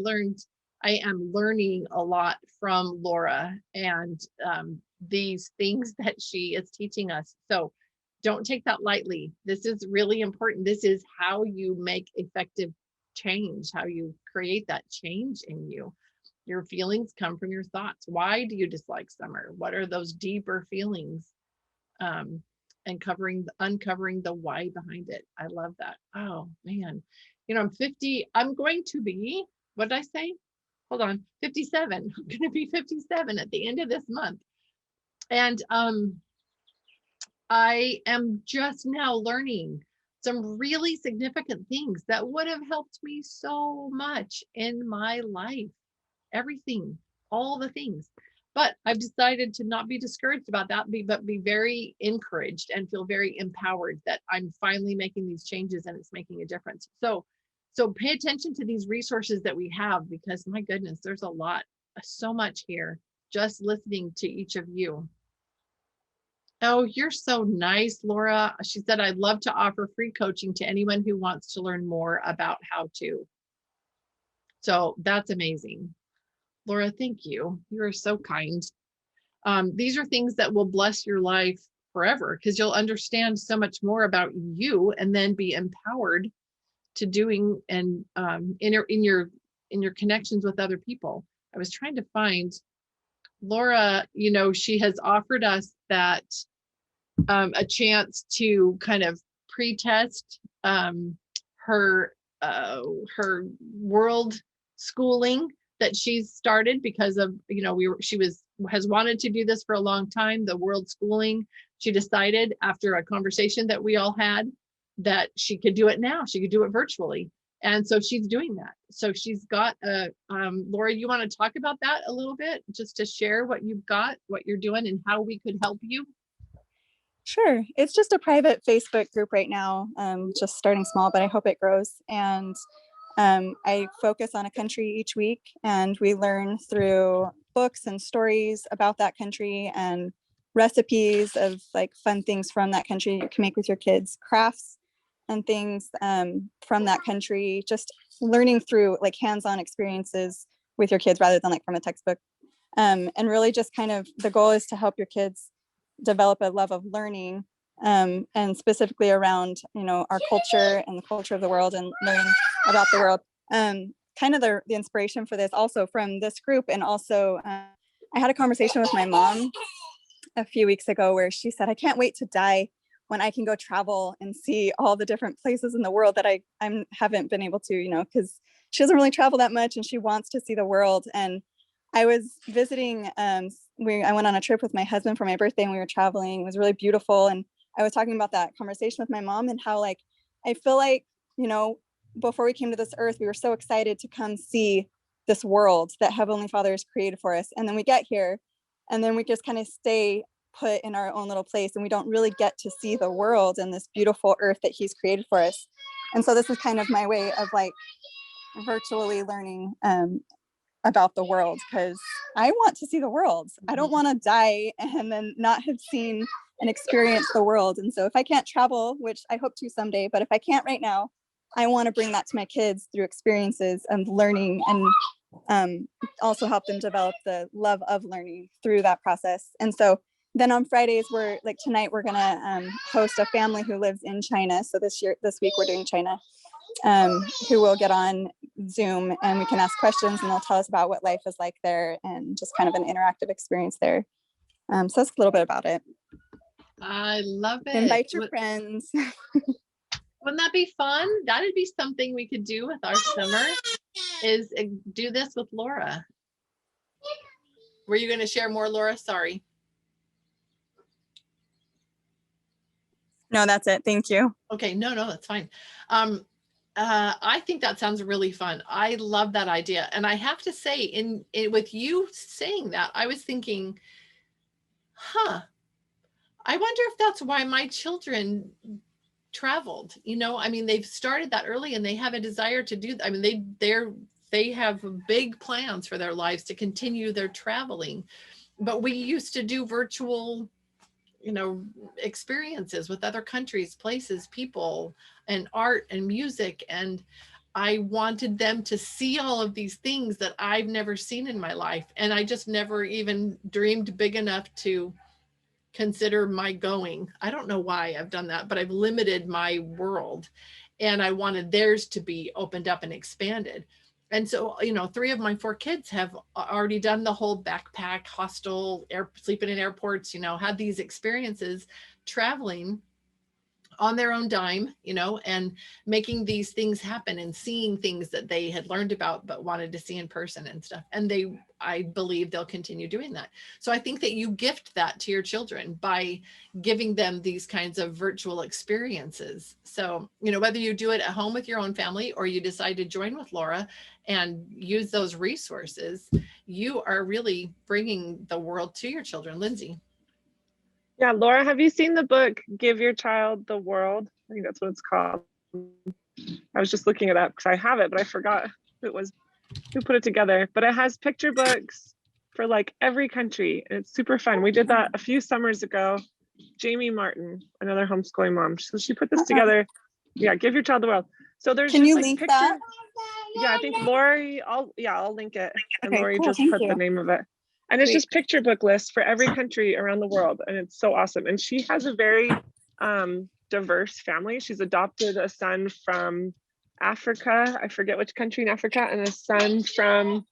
am learning a lot from Laura and these things that she is teaching us. So don't take that lightly. This is really important. This is how you make effective change, how you create that change in you. Your feelings come from your thoughts. Why do you dislike summer? What are those deeper feelings? And uncovering the why behind it. I love that. Oh man, you know, I'm 50. I'm going to be, what did I say? Hold on, 57. I'm going to be 57 at the end of this month. And I am just now learning some really significant things that would have helped me so much in my life. Everything, all the things. But I've decided to not be discouraged about that, but be very encouraged and feel very empowered that I'm finally making these changes and it's making a difference. So pay attention to these resources that we have, because my goodness, there's a lot, so much here, just listening to each of you. Oh, you're so nice, Laura. She said, I'd love to offer free coaching to anyone who wants to learn more about how to. So that's amazing. Laura, thank you. You are so kind. These are things that will bless your life forever because you'll understand so much more about you and then be empowered to doing and in your connections with other people. I was trying to find Laura, you know, she has offered us that a chance to kind of pre-test her her world schooling that she's started because of, you know, has wanted to do this for a long time, the world schooling. She decided after a conversation that we all had that she could do it now. She could do it virtually. And so she's doing that. So she's got a, Laura, you want to talk about that a little bit, just to share what you've got, what you're doing and how we could help you?
Sure. It's just a private Facebook group right now, just starting small, but I hope it grows. And I focus on a country each week, and we learn through books and stories about that country and recipes of like fun things from that country you can make with your kids, crafts and things from that country, just learning through like hands-on experiences with your kids rather than like from a textbook. And really just kind of the goal is to help your kids develop a love of learning, and specifically around, you know, our culture and the culture of the world and learning about the world. Kind of the inspiration for this also from this group. And also I had a conversation with my mom a few weeks ago where she said, I can't wait to die when I can go travel and see all the different places in the world that I haven't been able to, you know, because she doesn't really travel that much and she wants to see the world. And I was visiting, I went on a trip with my husband for my birthday and we were traveling. It was really beautiful. And I was talking about that conversation with my mom and how, like, I feel like, you know, before we came to this earth, we were so excited to come see this world that Heavenly Father has created for us. And then we get here and then we just kind of stay put in our own little place and we don't really get to see the world and this beautiful earth that He's created for us. And so this is kind of my way of like virtually learning about the world, because I want to see the world. I don't want to die and then not have seen and experienced the world. And so if I can't travel, which I hope to someday, but if I can't right now, I want to bring that to my kids through experiences and learning, and also help them develop the love of learning through that process. And so then on Fridays, we're like tonight, we're gonna host a family who lives in China. So this week we're doing China, who will get on Zoom and we can ask questions and they'll tell us about what life is like there and just kind of an interactive experience there. So that's a little bit about it.
I love it.
Invite your friends.
Wouldn't that be fun? That'd be something we could do with our summer, is do this with Laura. Were you going to share more, Laura? Sorry.
No, that's it. Thank you.
Okay. No, that's fine. I think that sounds really fun. I love that idea. And I have to say, with you saying that, I was thinking, I wonder if that's why my children traveled. You know, I mean, they've started that early and they have a desire to do that. I mean, they have big plans for their lives to continue their traveling. But we used to do virtual, you know, experiences with other countries, places, people, and art and music. And I wanted them to see all of these things that I've never seen in my life. And I just never even dreamed big enough to consider my going. I don't know why I've done that, but I've limited my world and I wanted theirs to be opened up and expanded. And so, you know, 3 of my 4 kids have already done the whole backpack, hostel, sleeping in airports, you know, had these experiences traveling on their own dime, you know, and making these things happen and seeing things that they had learned about but wanted to see in person and stuff. And I believe they'll continue doing that. So I think that you gift that to your children by giving them these kinds of virtual experiences. So, you know, whether you do it at home with your own family or you decide to join with Laura and use those resources, you are really bringing the world to your children. Lindsay.
Yeah, Laura, have you seen the book, Give Your Child the World? I think that's what it's called. I was just looking it up because I have it, but I forgot who put it together. But it has picture books for like every country. And it's super fun. We did that a few summers ago Jamie Martin, another homeschooling mom. So she put this together. Yeah, give your child the world. So there's
Can
just
you
like
link
pictures.
that?
Yeah, I think Lori, I'll link it. And
Okay,
Lori
cool,
just
thank
put the
you.
name of it. And it's
Sweet.
just picture book lists for every country around the world. And it's so awesome. And she has a very diverse family. She's adopted a son from Africa. I forget which country in Africa, and a son from,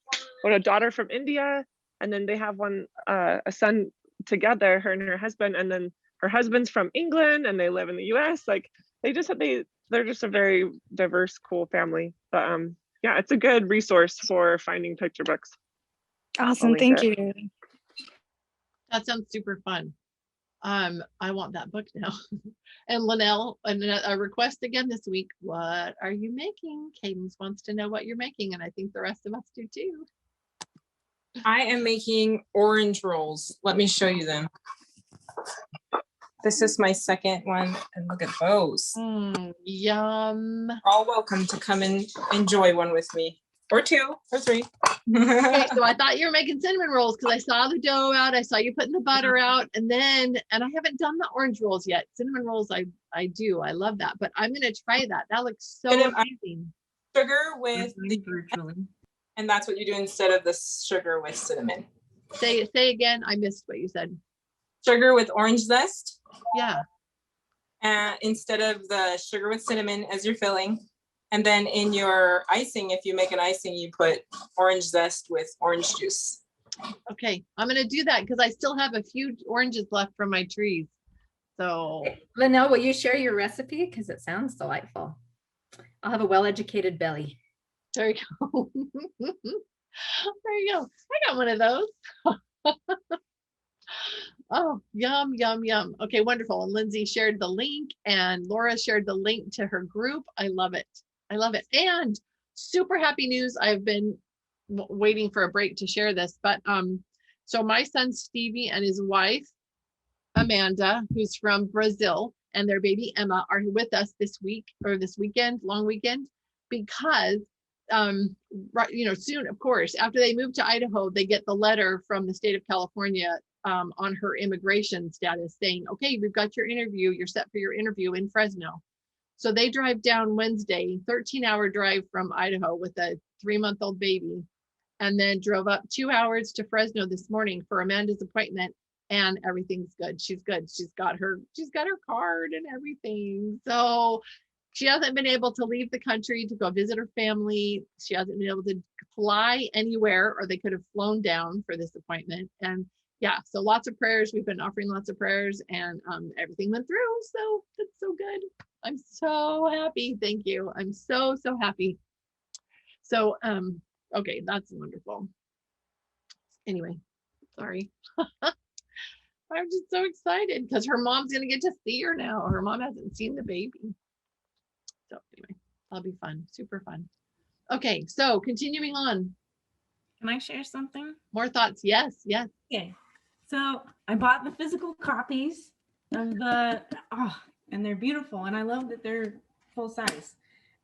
or a daughter from India. And then they have a son together, her and her husband. And then her husband's from England and they live in the US. Like they're just a very diverse, cool family. But yeah, it's a good resource for finding picture books.
Awesome,
link
thank
it.
you.
That sounds super fun. I want that book now. And Linnell, a request again this week. What are you making? Cadence wants to know what you're making, and I think the rest of us do too.
I am making orange rolls. Let me show you them. This is my second one, and look at those.
Yum.
You're all welcome to come and enjoy one with me, or two, or three.
Okay, so I thought you were making cinnamon rolls because I saw the dough out, I saw you putting the butter out, and I haven't done the orange rolls yet. Cinnamon rolls, I do, I love that, but I'm gonna try that. That looks so amazing.
Sugar with
virtually.
And that's what you do instead of the sugar with cinnamon.
Say again, I missed what you said.
Sugar with orange zest.
Yeah.
Instead of the sugar with cinnamon as your filling. And then in your icing, if you make an icing, you put orange zest with orange juice.
Okay, I'm gonna do that because I still have a few oranges left from my trees. So
Linnell, will you share your recipe? Because it sounds delightful. I'll have a well-educated belly.
there you go. There you go. I got one of those. Oh, yum, yum, yum. Okay, wonderful. And Lindsay shared the link and Laura shared the link to her group. I love it. I love it. And super happy news. I've been waiting for a break to share this, but so my son Stevie and his wife Amanda, who's from Brazil, and their baby Emma are with us this week or this weekend, long weekend, because right, soon, of course, after they move to Idaho, they get the letter from the state of California on her immigration status saying, okay, we've got your interview, you're set for your interview in Fresno. So they drive down Wednesday, 13-hour drive from Idaho with a 3-month-old baby, and then drove up 2 hours to Fresno this morning for Amanda's appointment, and everything's good. She's good. She's got her card and everything. So she hasn't been able to leave the country to go visit her family. She hasn't been able to fly anywhere, or they could have flown down for this appointment. And yeah, so lots of prayers. We've been offering lots of prayers, and everything went through. So that's so good. I'm so happy. Thank you. I'm so happy. So okay, that's wonderful. Anyway, sorry. I'm just so excited because her mom's gonna get to see her now. Her mom hasn't seen the baby. So anyway, that'll be fun, super fun. Okay, so continuing on.
Can I share something?
More thoughts? Yes.
Okay. So I bought the physical copies of and they're beautiful, and I love that they're full size.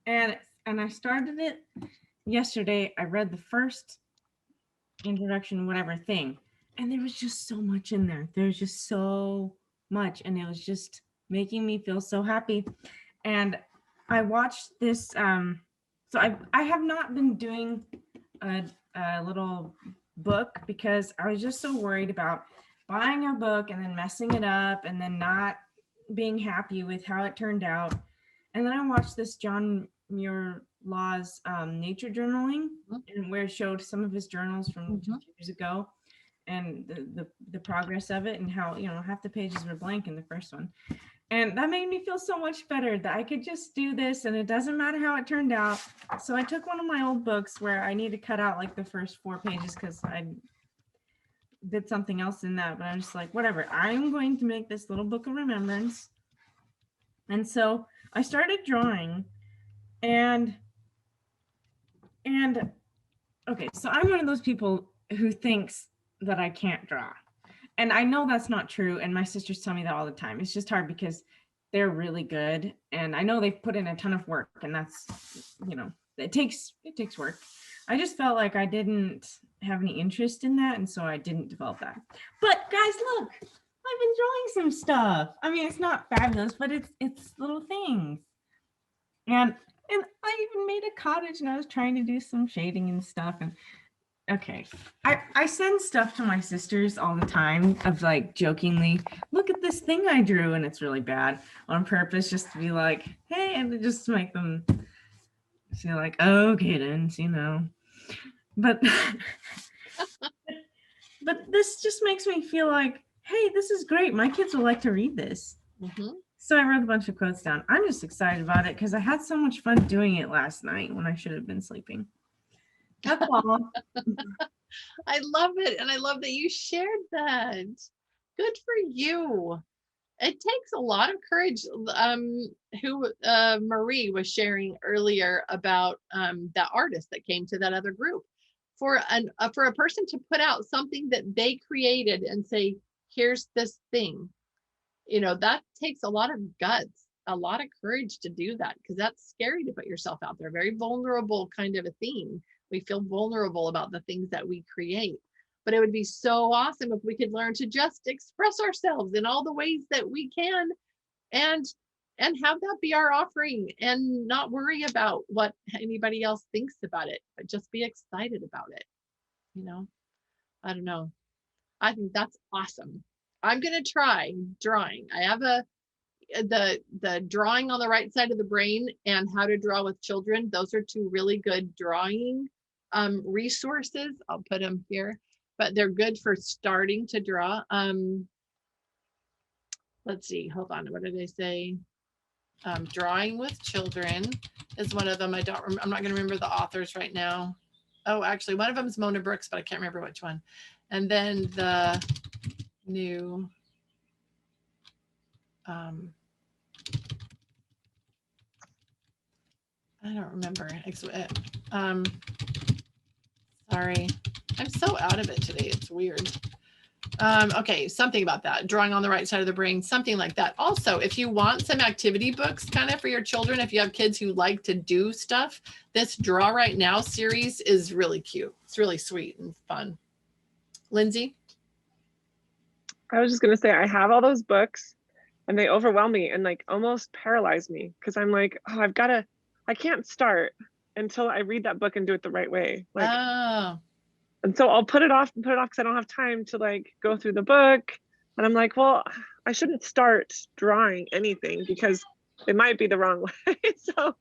And I started it yesterday. I read the first introduction, whatever thing, and there was just so much in there. There's just so much, and it was just making me feel so happy. And I watched this. So I have not been doing a little book because I was just so worried about buying a book and then messing it up and then not being happy with how it turned out. And then I watched this John Muir Law's nature journaling, and where it showed some of his journals from 2 years ago, and the progress of it, and how half the pages were blank in the first one. And that made me feel so much better that I could just do this and it doesn't matter how it turned out. So I took one of my old books where I need to cut out like the first 4 pages because I did something else in that, but I'm just like, whatever, I'm going to make this little book of remembrance. And so I started drawing, and okay, so I'm one of those people who thinks that I can't draw. And I know that's not true. And my sisters tell me that all the time. It's just hard because they're really good. And I know they've put in a ton of work, and that's, it takes work. I just felt like I didn't have any interest in that. And so I didn't develop that. But guys, look, I've been drawing some stuff. I mean, it's not fabulous, but it's little things. And I even made a cottage, and I was trying to do some shading and stuff. And okay, I send stuff to my sisters all the time of like jokingly, look at this thing I drew, and it's really bad on purpose, just to be like, hey, and just to make them feel like, oh, Cadence, you know. But but this just makes me feel like, hey, this is great. My kids will like to read this.
Mhm.
So I wrote a bunch of quotes down. I'm just excited about it because I had so much fun doing it last night when I should have been sleeping. That's all.
I love it. And I love that you shared that. Good for you. It takes a lot of courage. Marie was sharing earlier about that artist that came to that other group. For a person to put out something that they created and say, here's this thing, you know, that takes a lot of guts, a lot of courage to do that, because that's scary to put yourself out there. Very vulnerable kind of a thing. We feel vulnerable about the things that we create. But it would be so awesome if we could learn to just express ourselves in all the ways that we can, and have that be our offering, and not worry about what anybody else thinks about it, but just be excited about it. You know, I don't know. I think that's awesome. I'm going to try drawing. I have the drawing on the right side of the brain and how to draw with children. Those are two really good drawing resources. I'll put them here, but they're good for starting to draw. Let's see, hold on. What did I say? Drawing with Children is one of them. I'm not going to remember the authors right now. Oh, actually, one of them is Mona Brooks, but I can't remember which one. And then the new I don't remember. Sorry, I'm so out of it today. It's weird. Okay, something about that. Drawing on the right side of the brain, something like that. Also, if you want some activity books kind of for your children, if you have kids who like to do stuff, this Draw Right Now series is really cute. It's really sweet and fun. Lindsay?
I was just gonna say, I have all those books and they overwhelm me and like almost paralyze me, because I'm like, oh, I can't start until I read that book and do it the right way. Like,
Oh.
And so I'll put it off because I don't have time to like go through the book. And I'm like, well, I shouldn't start drawing anything because it might be the wrong way. So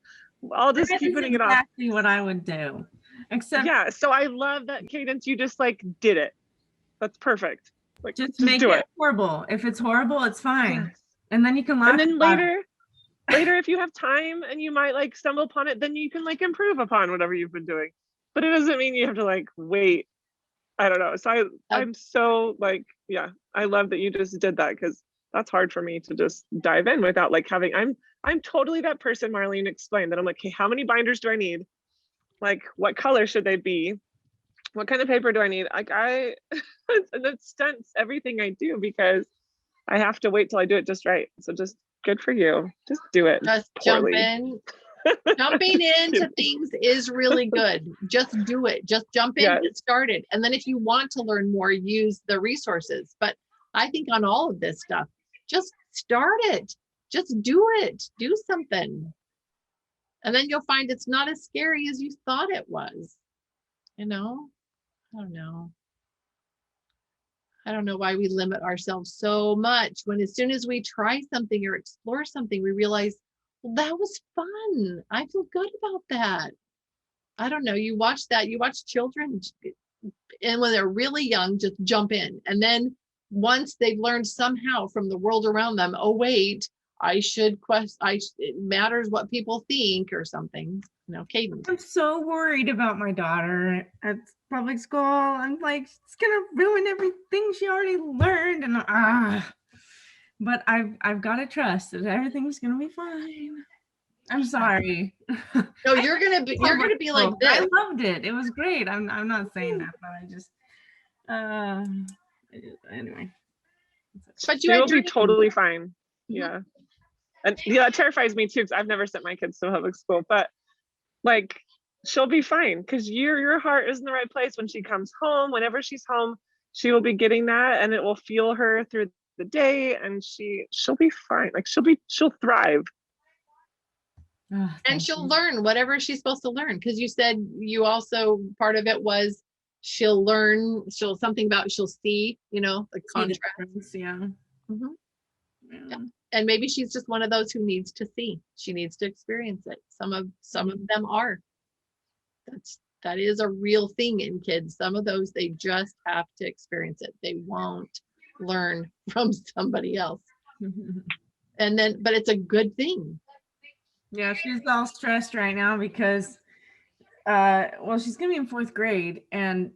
I'll just keep putting it off.
Exactly what I would do. Except,
yeah. So I love that, Cadence, you just like did it. That's perfect. Like,
just make
do
it horrible. If it's horrible, it's fine.
Yes.
And then you can laugh.
And then later, if you have time and you might like stumble upon it, then you can like improve upon whatever you've been doing. But it doesn't mean you have to like wait. I don't know. So I'm so like, yeah, I love that you just did that, because that's hard for me to just dive in without like having, I'm totally that person Marlene explained, that I'm like, hey, how many binders do I need? Like, what color should they be? What kind of paper do I need? Like and that stunts everything I do, because I have to wait till I do it just right. So just good for you. Just do it.
Just
poorly.
jump in. Jumping into things is really good. Just do it. Just jump in, get started. And then if you want to learn more, use the resources. But I think on all of this stuff, just start it. Just do it. Do something. And then you'll find it's not as scary as you thought it was. You know? I don't know. I don't know why we limit ourselves so much, when as soon as we try something or explore something, we realize, well, that was fun. I feel good about that. I don't know. You watch children, and when they're really young, just jump in. And then once they've learned somehow from the world around them, oh, wait, it matters what people think or something. You know, Cadence.
I'm so worried about my daughter at public school. I'm like, it's gonna ruin everything she already learned, and but I've got to trust that everything's gonna be fine. I'm sorry.
No, you're gonna be like this.
I loved it. It was great. I'm not saying that, but I just anyway.
But you'll be totally fine. Yeah. And yeah, that terrifies me too, because I've never sent my kids to public school, but like, she'll be fine, because your heart is in the right place when she comes home. Whenever she's home, she will be getting that, and it will fuel her through the day, and she'll be fine. Like she'll thrive.
Oh,
And
thank
she'll
you.
learn whatever she's supposed to learn. Because you said you also, part of it was she'll learn, she'll see, the
See the
contrast.
difference, yeah.
Mhm.
Yeah.
And maybe she's just one of those who needs to see. She needs to experience it. Some of them are. That is a real thing in kids. Some of those, they just have to experience it. They won't learn from somebody else. But it's a good thing.
Yeah, she's all stressed right now because she's gonna be in 4th grade and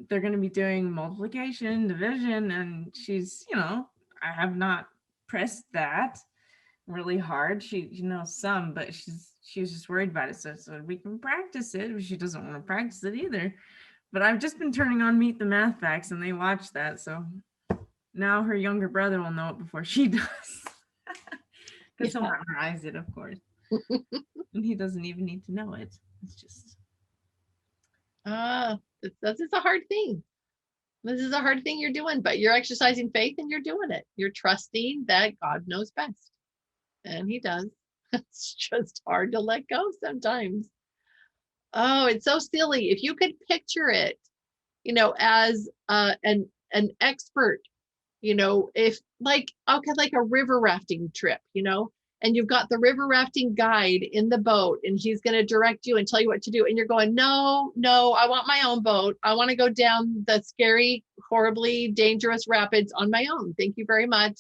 they're gonna be doing multiplication, division, and she's, I have not pressed that really hard. She knows some, but she was just worried about it. So we can practice it. She doesn't want to practice it either. But I've just been turning on Meet the Math Facts and they watch that. So now her younger brother will know it before she does. Because he'll memorize it, of course. And he doesn't even need to know it. It's just
this is a hard thing. This is a hard thing you're doing, but you're exercising faith and you're doing it. You're trusting that God knows best. And he does. It's just hard to let go sometimes. Oh, it's so silly. If you could picture it, as an expert, if like a river rafting trip, and you've got the river rafting guide in the boat and he's going to direct you and tell you what to do. And you're going, no, I want my own boat. I want to go down the scary, horribly dangerous rapids on my own. Thank you very much.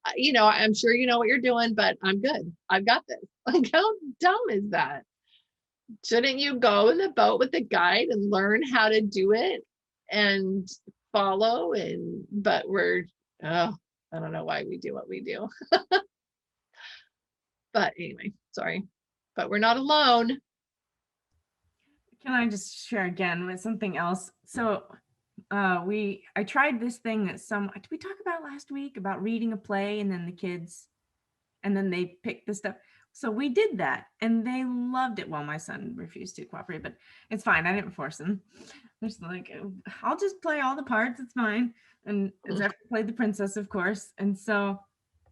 I'm sure you know what you're doing, but I'm good. I've got this. Like, how dumb is that? Shouldn't you go in the boat with the guide and learn how to do it and follow? But I don't know why we do what we do. But anyway, sorry, but we're not alone.
Can I just share again with something else? So I tried this thing that did we talk about last week about reading a play and then the kids, and then they picked the stuff. So we did that and they loved it. Well, my son refused to cooperate, but it's fine. I didn't force him. There's like, I'll just play all the parts. It's fine. And Zephyr played the princess, of course.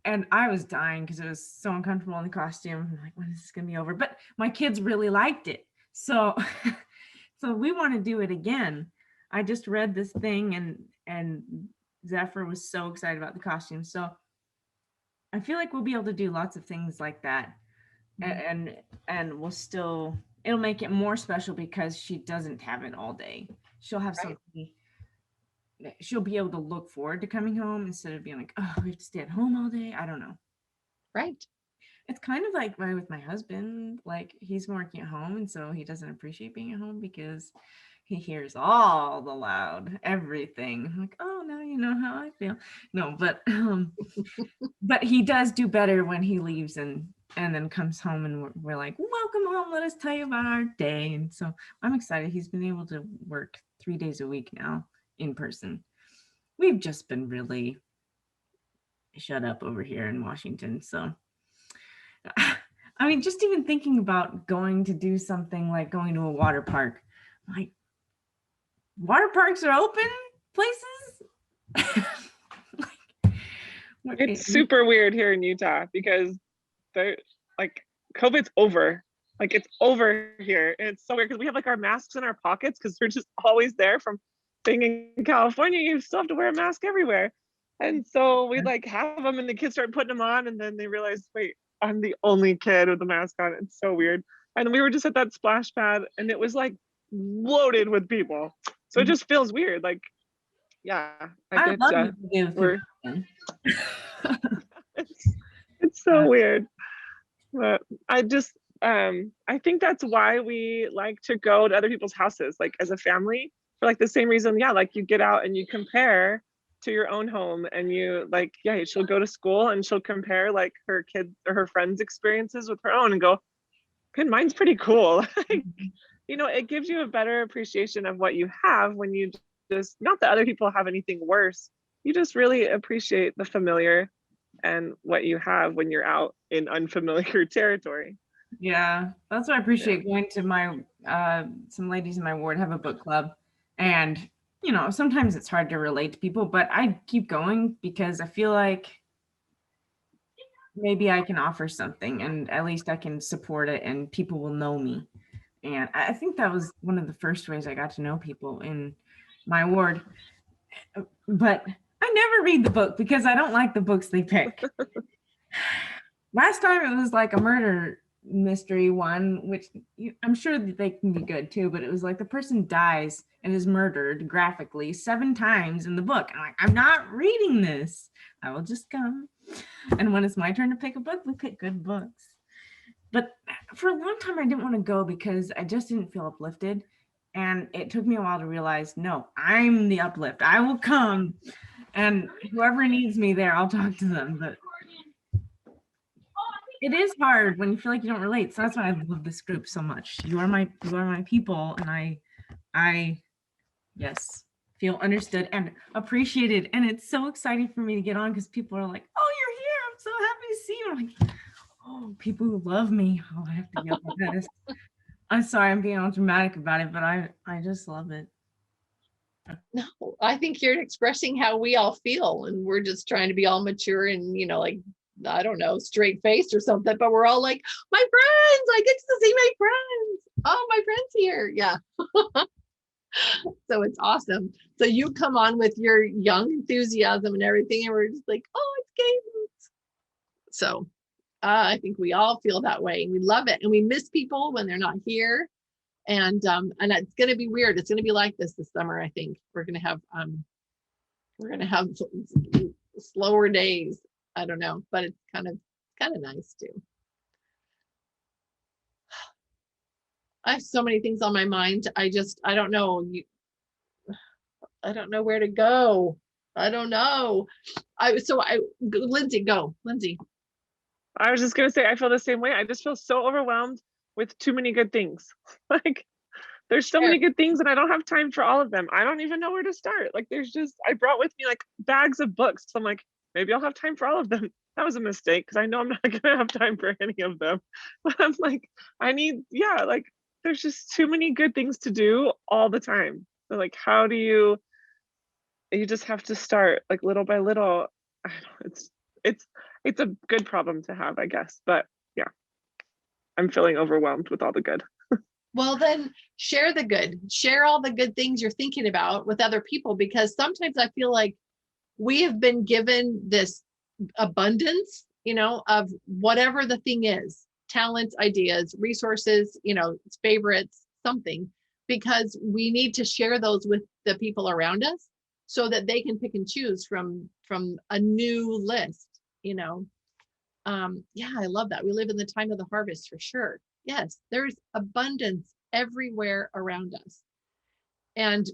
And I was dying because it was so uncomfortable in the costume. I'm like, when is this gonna be over? But my kids really liked it. So we want to do it again. I just read this thing and Zephyr was so excited about the costume. So I feel like we'll be able to do lots of things like that. And it'll make it more special because she doesn't have it all day. She'll have something. She'll be able to look forward to coming home instead of being like, oh, we have to stay at home all day. I don't know.
Right.
It's kind of like with my husband, like he's working at home. And so he doesn't appreciate being at home because he hears all the loud everything. I'm like, oh, now you know how I feel. No, but he does do better when he leaves and then comes home and we're like, welcome home. Let us tell you about our day. And so I'm excited. He's been able to work 3 days a week now in person. We've just been really shut up over here in Washington. So, I mean, just even thinking about going to do something like going to a water park, like water parks are open places.
It's super weird here in Utah because they're like COVID's over. Like it's over here. And it's so weird because we have like our masks in our pockets because they're just always there from being in California. You still have to wear a mask everywhere. And so we like have them and the kids start putting them on and then they realize, wait, I'm the only kid with the mask on. It's so weird. And we were just at that splash pad and it was like loaded with people. So it just feels weird. Like, yeah,
I love you.
It's so weird. But I think that's why we like to go to other people's houses, like as a family, for like the same reason. Yeah, like you get out and you compare to your own home and you like, yeah, she'll go to school and she'll compare like her kids or her friends' experiences with her own and go, good, mine's pretty cool. It gives you a better appreciation of what you have when you just, not that other people have anything worse, you just really appreciate the familiar and what you have when you're out in unfamiliar territory.
Yeah, that's why I appreciate going to my some ladies in my ward have a book club, and you know, sometimes it's hard to relate to people, but I keep going because I feel like maybe I can offer something and at least I can support it and people will know me. And I think that was one of the first ways I got to know people in my ward. But I never read the book because I don't like the books they pick. Last time it was like a murder mystery one, which I'm sure that they can be good too, but it was like the person dies and is murdered graphically 7 times in the book. I'm like, I'm not reading this. I will just come. And when it's my turn to pick a book, we pick good books. But for a long time, I didn't want to go because I just didn't feel uplifted. And it took me a while to realize, no, I'm the uplift. I will come. And whoever needs me there, I'll talk to them. But it is hard when you feel like you don't relate. So that's why I love this group so much. You are my people. And I yes, feel understood and appreciated. And it's so exciting for me to get on because people are like, oh, you're here. I'm so happy to see you. I'm like, oh, people who love me. Oh, I have to yell at this. I'm sorry, I'm being all dramatic about it, but I just love it.
No, I think you're expressing how we all feel, and we're just trying to be all mature and, you know, like, I don't know, straight faced or something, but we're all like, my friends, I get to see my friends. Oh, my friend's here. Yeah. So it's awesome. So you come on with your young enthusiasm and everything, and we're just like, oh, it's Cadence. So I think we all feel that way. We love it, and we miss people when they're not here. And it's going to be weird. It's going to be like this summer. I think we're going to have slower days. I don't know, but it's kind of nice too. I have so many things on my mind. I don't know. I don't know where to go. I don't know. Lindsay, go. Lindsay.
I was just gonna say, I feel the same way. I just feel so overwhelmed with too many good things. Like, there's so many good things and I don't have time for all of them. I don't even know where to start. Like, I brought with me like bags of books. So I'm like, maybe I'll have time for all of them. That was a mistake because I know I'm not gonna have time for any of them. But I'm like, like, there's just too many good things to do all the time. So like, how do you just have to start like little by little. I don't know, it's a good problem to have, I guess. But yeah, I'm feeling overwhelmed with all the good.
Well, then share the good. Share all the good things you're thinking about with other people, because sometimes I feel like we have been given this abundance, you know, of whatever the thing is, talents, ideas, resources, you know, favorites, something, because we need to share those with the people around us so that they can pick and choose from a new list, you know. Yeah, I love that. We live in the time of the harvest for sure. Yes, there's abundance everywhere around us. And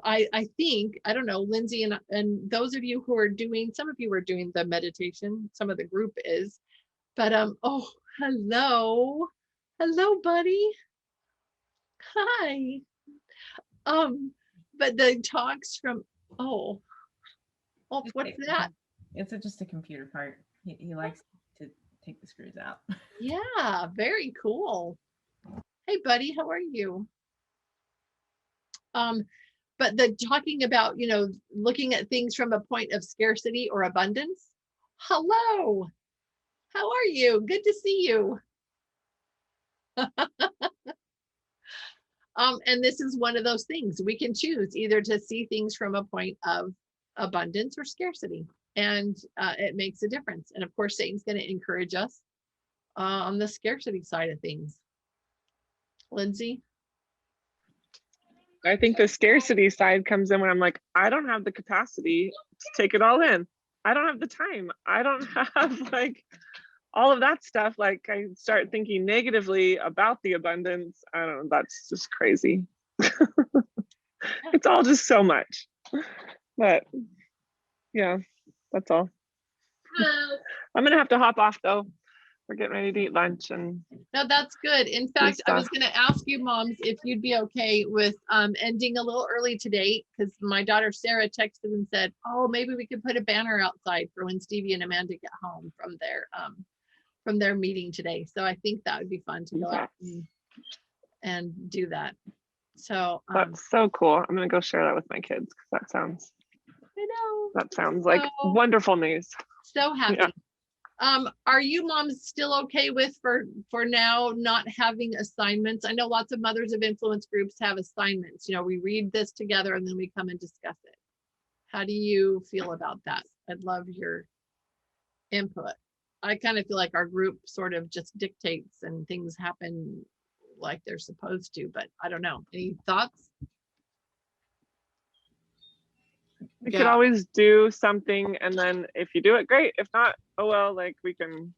I think, I don't know, Lindsay and those of you who are doing, some of you are doing the meditation, some of the group is, but oh, hello, buddy. Hi. But the talks from, oh, what's that?
It's just a computer part. He likes to take the screws out.
Yeah, very cool. Hey, buddy, how are you? But the talking about, you know, looking at things from a point of scarcity or abundance. Hello, how are you? Good to see you. And this is one of those things we can choose either to see things from a point of abundance or scarcity, and it makes a difference. And of course, Satan's going to encourage us on the scarcity side of things. Lindsay?
I think the scarcity side comes in when I'm like, I don't have the capacity to take it all in. I don't have the time. I don't have like all of that stuff. Like, I start thinking negatively about the abundance. I don't know, that's just crazy. It's all just so much. But yeah, that's all. I'm gonna have to hop off though. We're getting ready to eat lunch. And
no, that's good. In fact, I was going to ask you moms if you'd be okay with ending a little early today, because my daughter Sarah texted and said, oh, maybe we could put a banner outside for when Stevie and Amanda get home from their meeting today. So I think that would be fun to go out and do that. So
That's so cool. I'm gonna go share that with my kids because
I know.
that sounds like
So-
wonderful news.
So happy.
Yeah.
Are you moms still okay with for now not having assignments? I know lots of mothers of influence groups have assignments. You know, we read this together and then we come and discuss it. How do you feel about that? I'd love your input. I kind of feel like our group sort of just dictates and things happen like they're supposed to, but I don't know. Any thoughts?
We could always do something, and then if you do it, great. If not, oh well, like we can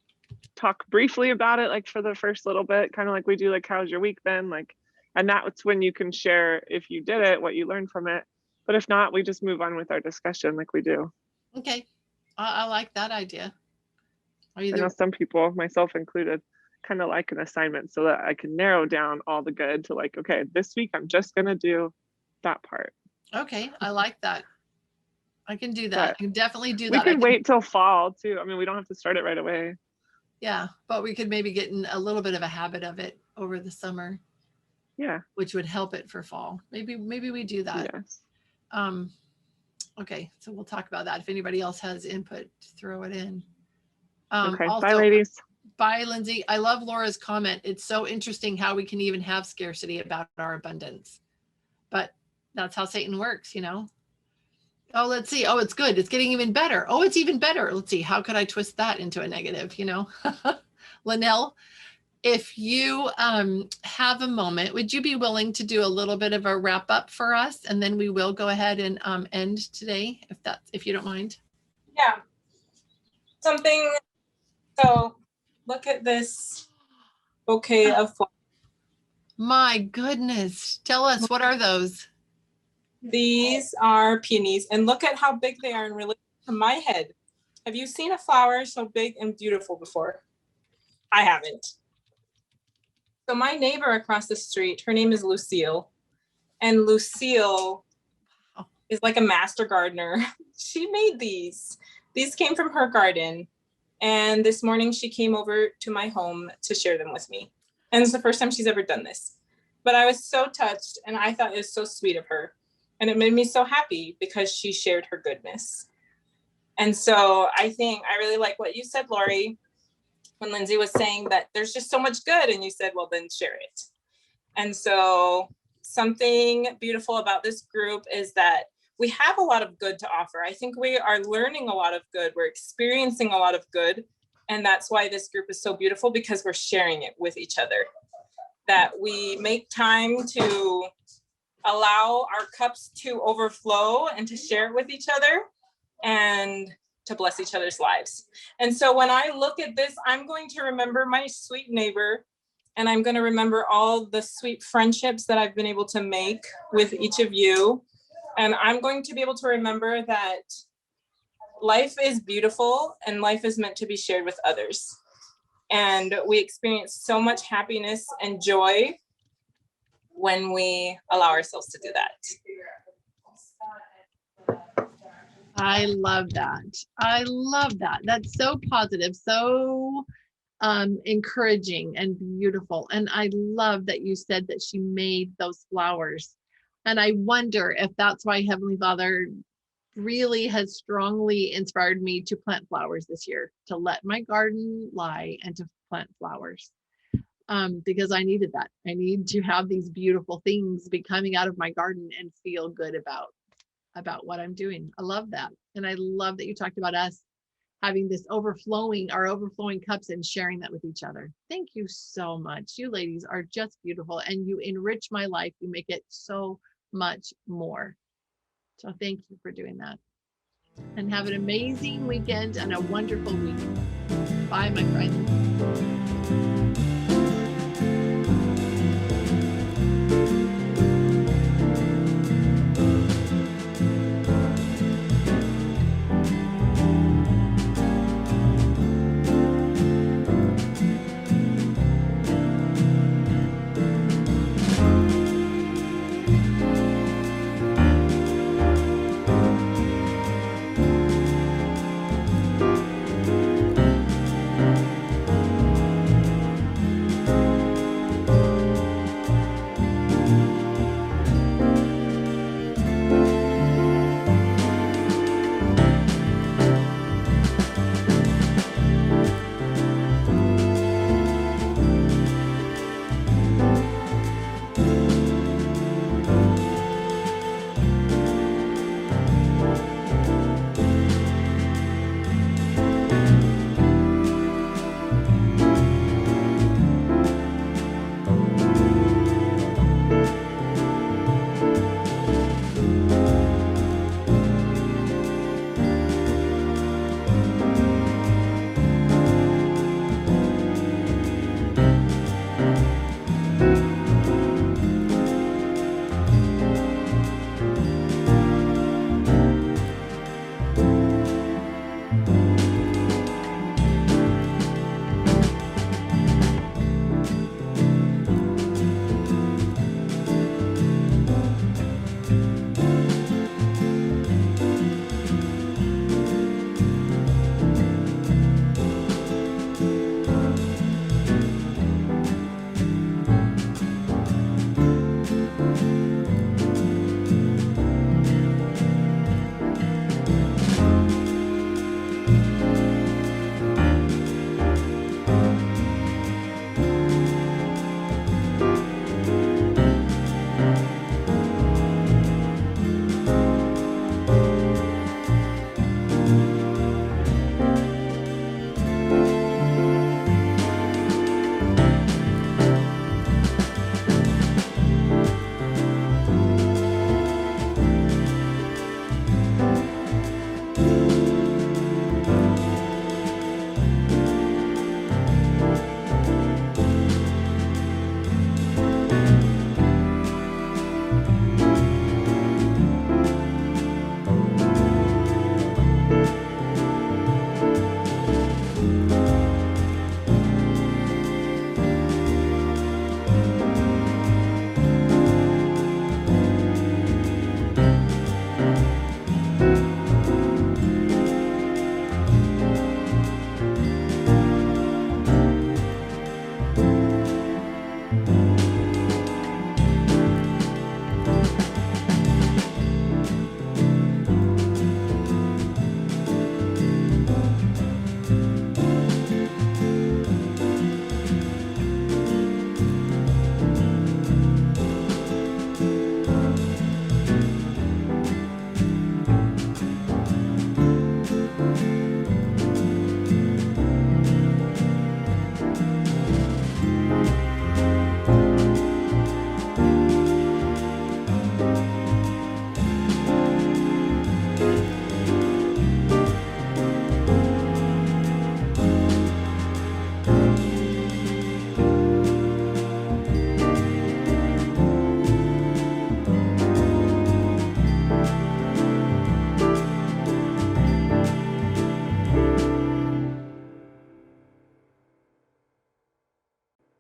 talk briefly about it, like for the first little bit, kind of like we do, like, how's your week been? Like, and that's when you can share if you did it, what you learned from it. But if not, we just move on with our discussion like we do.
Okay, I like that idea. Are you
I know some people, myself included, kind of like an assignment so that I can narrow down all the good to like, okay, this week I'm just gonna do that part.
Okay, I like that. I can do that.
But
I can definitely do
we
that.
can wait till fall too. I mean, we don't have to start it right away.
Yeah, but we could maybe get in a little bit of a habit of it over the summer,
Yeah.
which would help it for fall. Maybe we do that.
Yes.
Okay, so we'll talk about that. If anybody else has input, throw it in.
Okay.
Also,
Bye, ladies.
Bye, Lindsay. I love Laura's comment. It's so interesting how we can even have scarcity about our abundance. But that's how Satan works, you know? Oh, let's see. Oh, it's good. It's getting even better. Oh, it's even better. Let's see. How could I twist that into a negative, you know? Linnell, if you have a moment, would you be willing to do a little bit of a wrap up for us? And then we will go ahead and end today, if you don't mind.
Yeah. Something, so look at this bouquet of flowers.
My goodness. Tell us, what are those?
These are peonies, and look at how big they are in relation to my head. Have you seen a flower so big and beautiful before? I haven't. So my neighbor across the street, her name is Lucille, and Lucille is like a master gardener. She made these. These came from her garden, and this morning she came over to my home to share them with me. And it's the first time she's ever done this. But I was so touched, and I thought it was so sweet of her. And it made me so happy because she shared her goodness. And so I think I really like what you said, Lori, when Lindsay was saying that there's just so much good. And you said, well, then share it. And so something beautiful about this group is that we have a lot of good to offer. I think we are learning a lot of good. We're experiencing a lot of good. And that's why this group is so beautiful, because we're sharing it with each other. That we make time to allow our cups to overflow and to share it with each other and to bless each other's lives. And so when I look at this, I'm going to remember my sweet neighbor, and I'm going to remember all the sweet friendships that I've been able to make with each of you. And I'm going to be able to remember that life is beautiful and life is meant to be shared with others. And we experience so much happiness and joy when we allow ourselves to do that.
I love that. I love that. That's so positive, so encouraging and beautiful. And I love that you said that she made those flowers. And I wonder if that's why Heavenly Father really has strongly inspired me to plant flowers this year, to let my garden lie and to plant flowers. Because I needed that. I need to have these beautiful things be coming out of my garden and feel good about what I'm doing. I love that. And I love that you talked about us having this our overflowing cups and sharing that with each other. Thank you so much. You ladies are just beautiful, and you enrich my life. You make it so much more. So thank you for doing that. And have an amazing weekend and a wonderful week. Bye, my friends.